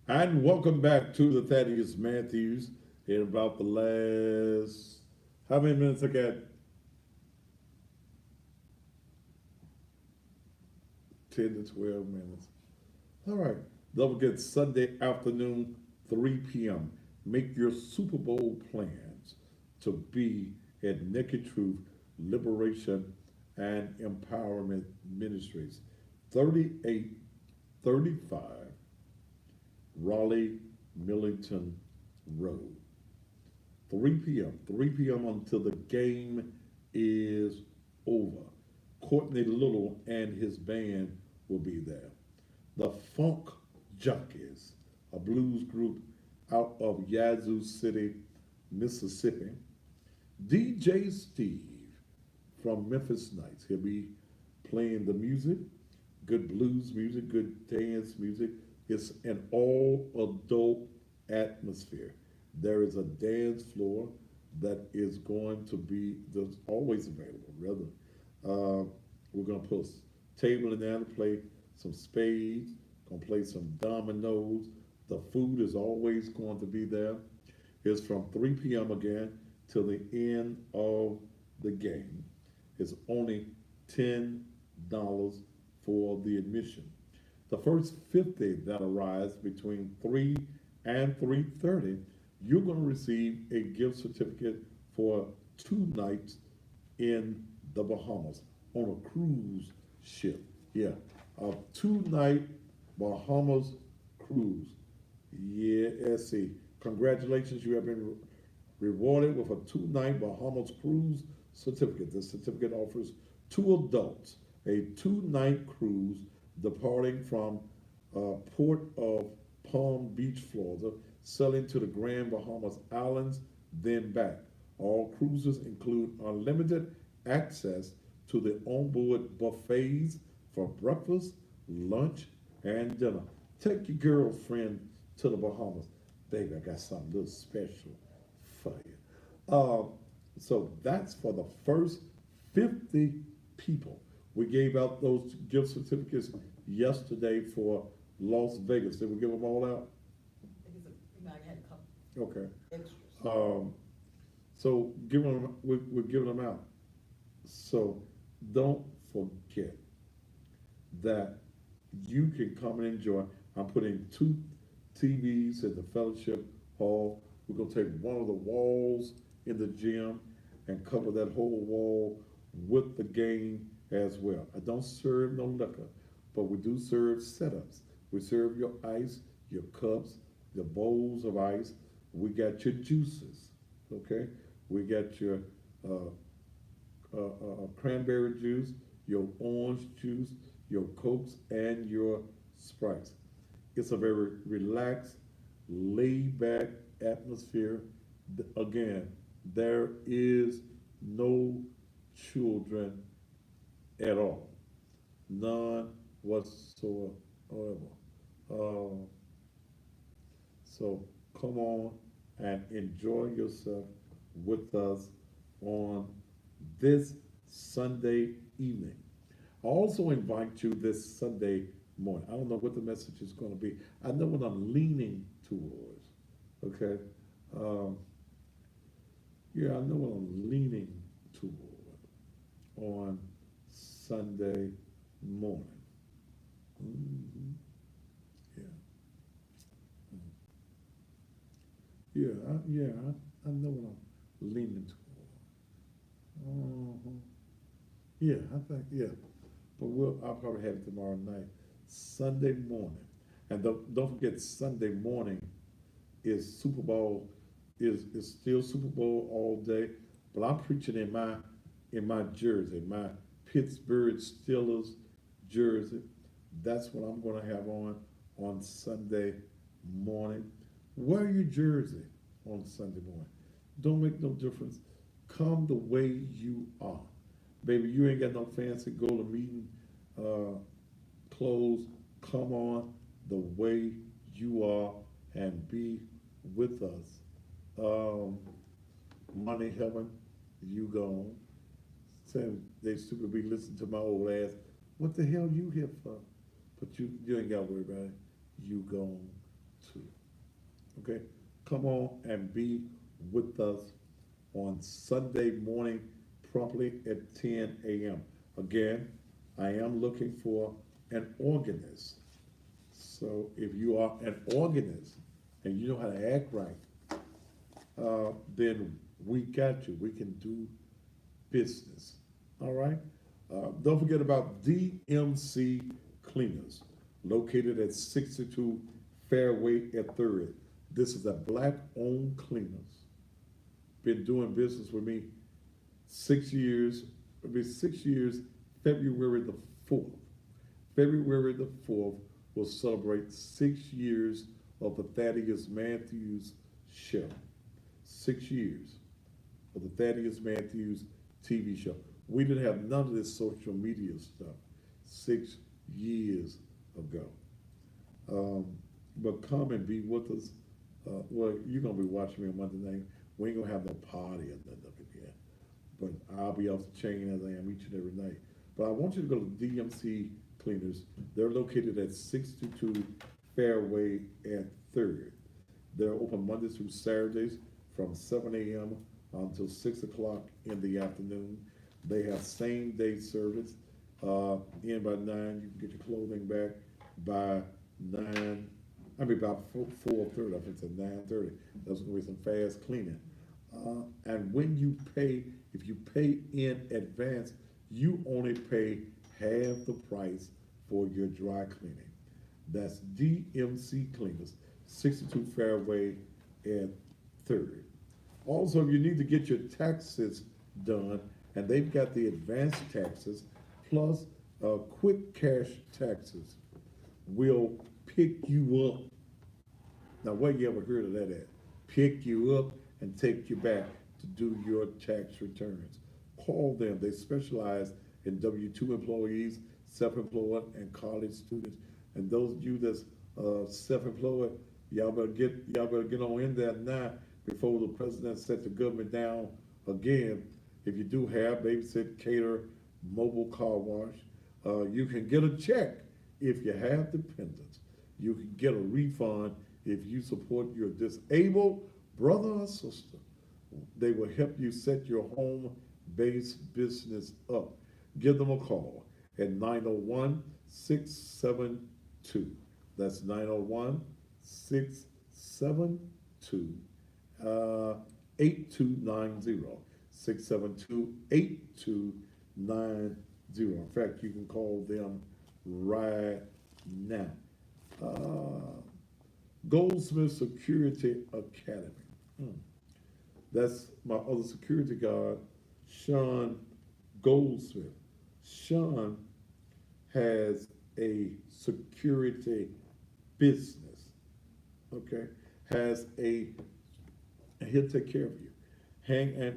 And welcome back to the Thaddeus Matthews in about the last, how many minutes I got? 10 to 12 minutes. All right. Don't forget Sunday afternoon, 3 p.m. Make your Super Bowl plans to be at Naked Truth, Liberation, and Empowerment Ministries, 3835 Raleigh Millington Road. 3 p.m. 3 p.m. until the game is over. Courtney Little and his band will be there. The Funk Junkies, a blues group out of Yazoo City, Mississippi. DJ Steve from Memphis Nights. He'll be playing the music, good blues music, good dance music. It's an all-adult atmosphere. There is a dance floor that is going to be, that's always available, rather. We're going to put a table in there to play some spades, going to play some dominoes. The food is always going to be there. It's from 3 p.m. again till the end of the game. It's only $10 for the admission. The first 50 that arrives between 3 and 3:30, you're going to receive a gift certificate for 2 nights in the Bahamas on a cruise ship. Yeah, a 2-night Bahamas cruise. Yeah, see. Congratulations, you have been rewarded with a 2-night Bahamas cruise certificate. The certificate offers 2 adults a 2-night cruise departing from Port of Palm Beach, Florida, sailing to the Grand Bahamas Islands, then back. All cruises include unlimited access to the onboard buffets for breakfast, lunch, and dinner. Take your girlfriend to the Bahamas. Baby, I got something a little special for you. So that's for the first 50 people. We gave out those gift certificates yesterday for Las Vegas. Did we give them all out?
You might have had a couple
Okay.
extras.
So we're giving them out. So don't forget that you can come and enjoy. I'm putting 2 TVs in the fellowship hall. We're gonna take one of the walls in the gym and cover that whole wall with the game as well. I don't serve no liquor, but we do serve setups. We serve your ice, your cups, the bowls of ice. We got your juices, okay? We got your cranberry juice, your orange juice, your Cokes, and your Sprites. It's a very relaxed, laid-back atmosphere. Again, there is no children at all, none whatsoever. So come on and enjoy yourself with us on this Sunday evening. I also invite you this Sunday morning. I don't know what the message is going to be. I know what I'm leaning towards. Okay. Yeah, I know what I'm leaning toward on Sunday morning. Mm-hmm. Yeah. I know what I'm leaning toward. Yeah, I think, yeah. But I'll probably have it tomorrow night. Sunday morning. And don't forget, Sunday morning is Super Bowl, is still Super Bowl all day, but I'm preaching in my jersey, my Pittsburgh Steelers jersey. That's what I'm gonna have on Sunday morning. Wear your jersey on Sunday morning. Don't make no difference. Come the way you are. Baby, you ain't got no fancy go to meeting clothes. Come on the way you are and be with us. Money heaven, you gone. Saying they stupid be listening to my old ass. What the hell you here for? But you ain't got to worry about it. You gone too. Okay? Come on and be with us on Sunday morning promptly at 10 a.m. Again, I am looking for an organist. So if you are an organist and you know how to act right, then we got you. We can do business. All right? Don't forget about DMC Cleaners, located at 62 Fairway at 3rd. This is a black-owned cleaners. Been doing business with me 6 years. It'll be 6 years, February the 4th. February the 4th will celebrate 6 years of the Thaddeus Matthews show. 6 years of the Thaddeus Matthews TV show. We didn't have none of this social media stuff 6 years ago. But come and be with us. Well, you're going to be watching me on Monday night. We ain't going to have no party or nothing up in here. But I'll be off the chain as I am each and every night. But I want you to go to DMC Cleaners. They're located at 62 Fairway at 3rd. They're open Mondays through Saturdays from 7 a.m. until 6 o'clock in the afternoon. They have same day service. In by 9, you can get your clothing back by 9. I mean, about 4:30. I think it's at 9:30. That's going to be some fast cleaning. And when you pay, if you pay in advance, you only pay half the price for your dry cleaning. That's DMC Cleaners, 62 Fairway at 3rd. Also, if you need to get your taxes done, and they've got the advanced taxes plus quick cash taxes, will pick you up. Now, where you ever heard of that at? Pick you up and take you back to do your tax returns. Call them. They specialize in W-2 employees, self-employed, and college students. And those of you that's self-employed, y'all better get on in there now before the president sets the government down again. If you do have babysit, cater, mobile car wash, you can get a check if you have dependents. You can get a refund if you support your disabled brother or sister. They will help you set your home-based business up. Give them a call at 901-672. That's 901-672 8290. 672-8290. In fact, you can call them right now. Goldsmith Security Academy. That's my other security guard, Sean Goldsmith. Sean has a security business, okay? He'll take care of you.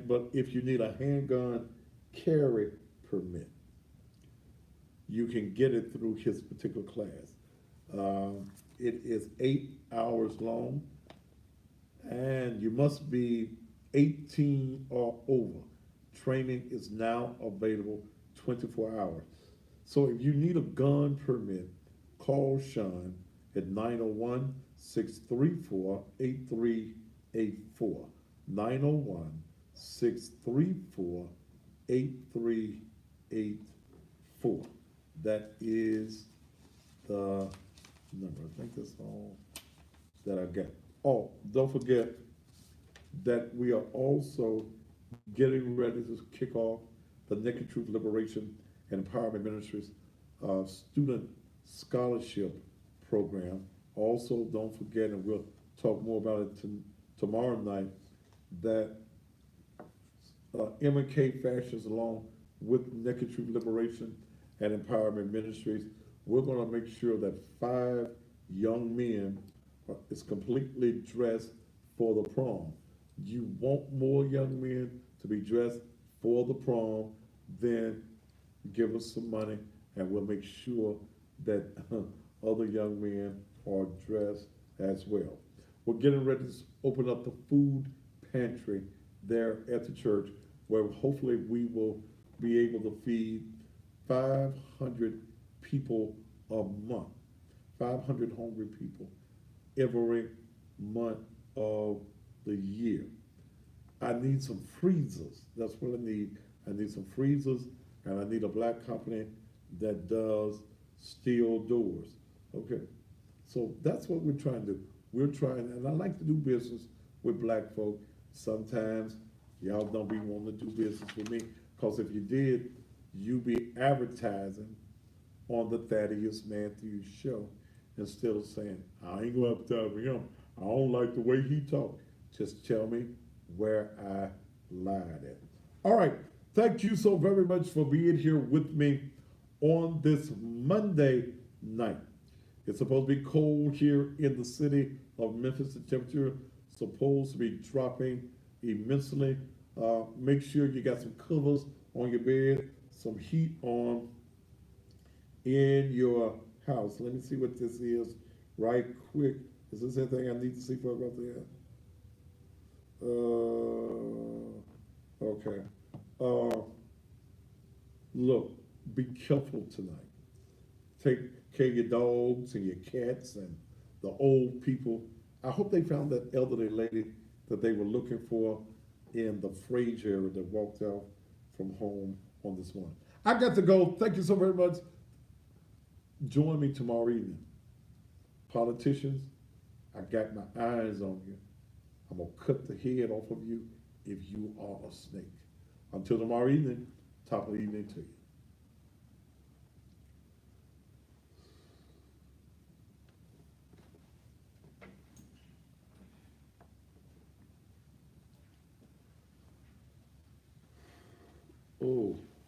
But if you need a handgun carry permit, you can get it through his particular class. It is 8 hours long, and you must be 18 or over. Training is now available 24 hours. So if you need a gun permit, call Sean at 901-634-8384. 901-634-8384. That is the number. I think that's all that I got. Oh, don't forget that we are also getting ready to kick off the Naked Truth Liberation and Empowerment Ministries Student Scholarship Program. Also, don't forget, and we'll talk more about it tomorrow night, that M&K Fashions, along with Naked Truth Liberation and Empowerment Ministries, we're gonna make sure that 5 young men is completely dressed for the prom. You want more young men to be dressed for the prom, then give us some money and we'll make sure that other young men are dressed as well. We're getting ready to open up the food pantry there at the church, where hopefully we will be able to feed 500 people a month, 500 hungry people every month of the year. I need some freezers. That's what I need. I need some freezers, and I need a black company that does steel doors. Okay, so that's what we're trying to do. We're trying, and I like to do business with black folk. Sometimes y'all don't be wanting to do business with me, because if you did, you'd be advertising on the Thaddeus Matthews show instead of saying, I ain't gonna have to tell him, I don't like the way he talk. Just tell me where I lied at. All right, thank you so very much for being here with me on this Monday night. It's supposed to be cold here in the city of Memphis. The temperature supposed to be dropping immensely. Make sure you got some covers on your bed, some heat on in your house. Let me see what this is right quick. Is this anything I need to see for about there? Okay. Look, be careful tonight. Take care of your dogs and your cats and the old people. I hope they found that elderly lady that they were looking for in the fridge area that walked out from home on this morning. I got to go. Thank you so very much. Join me tomorrow evening. Politicians, I got my eyes on you. I'm gonna cut the head off of you if you are a snake. Until tomorrow evening, top of the evening to you. Oh.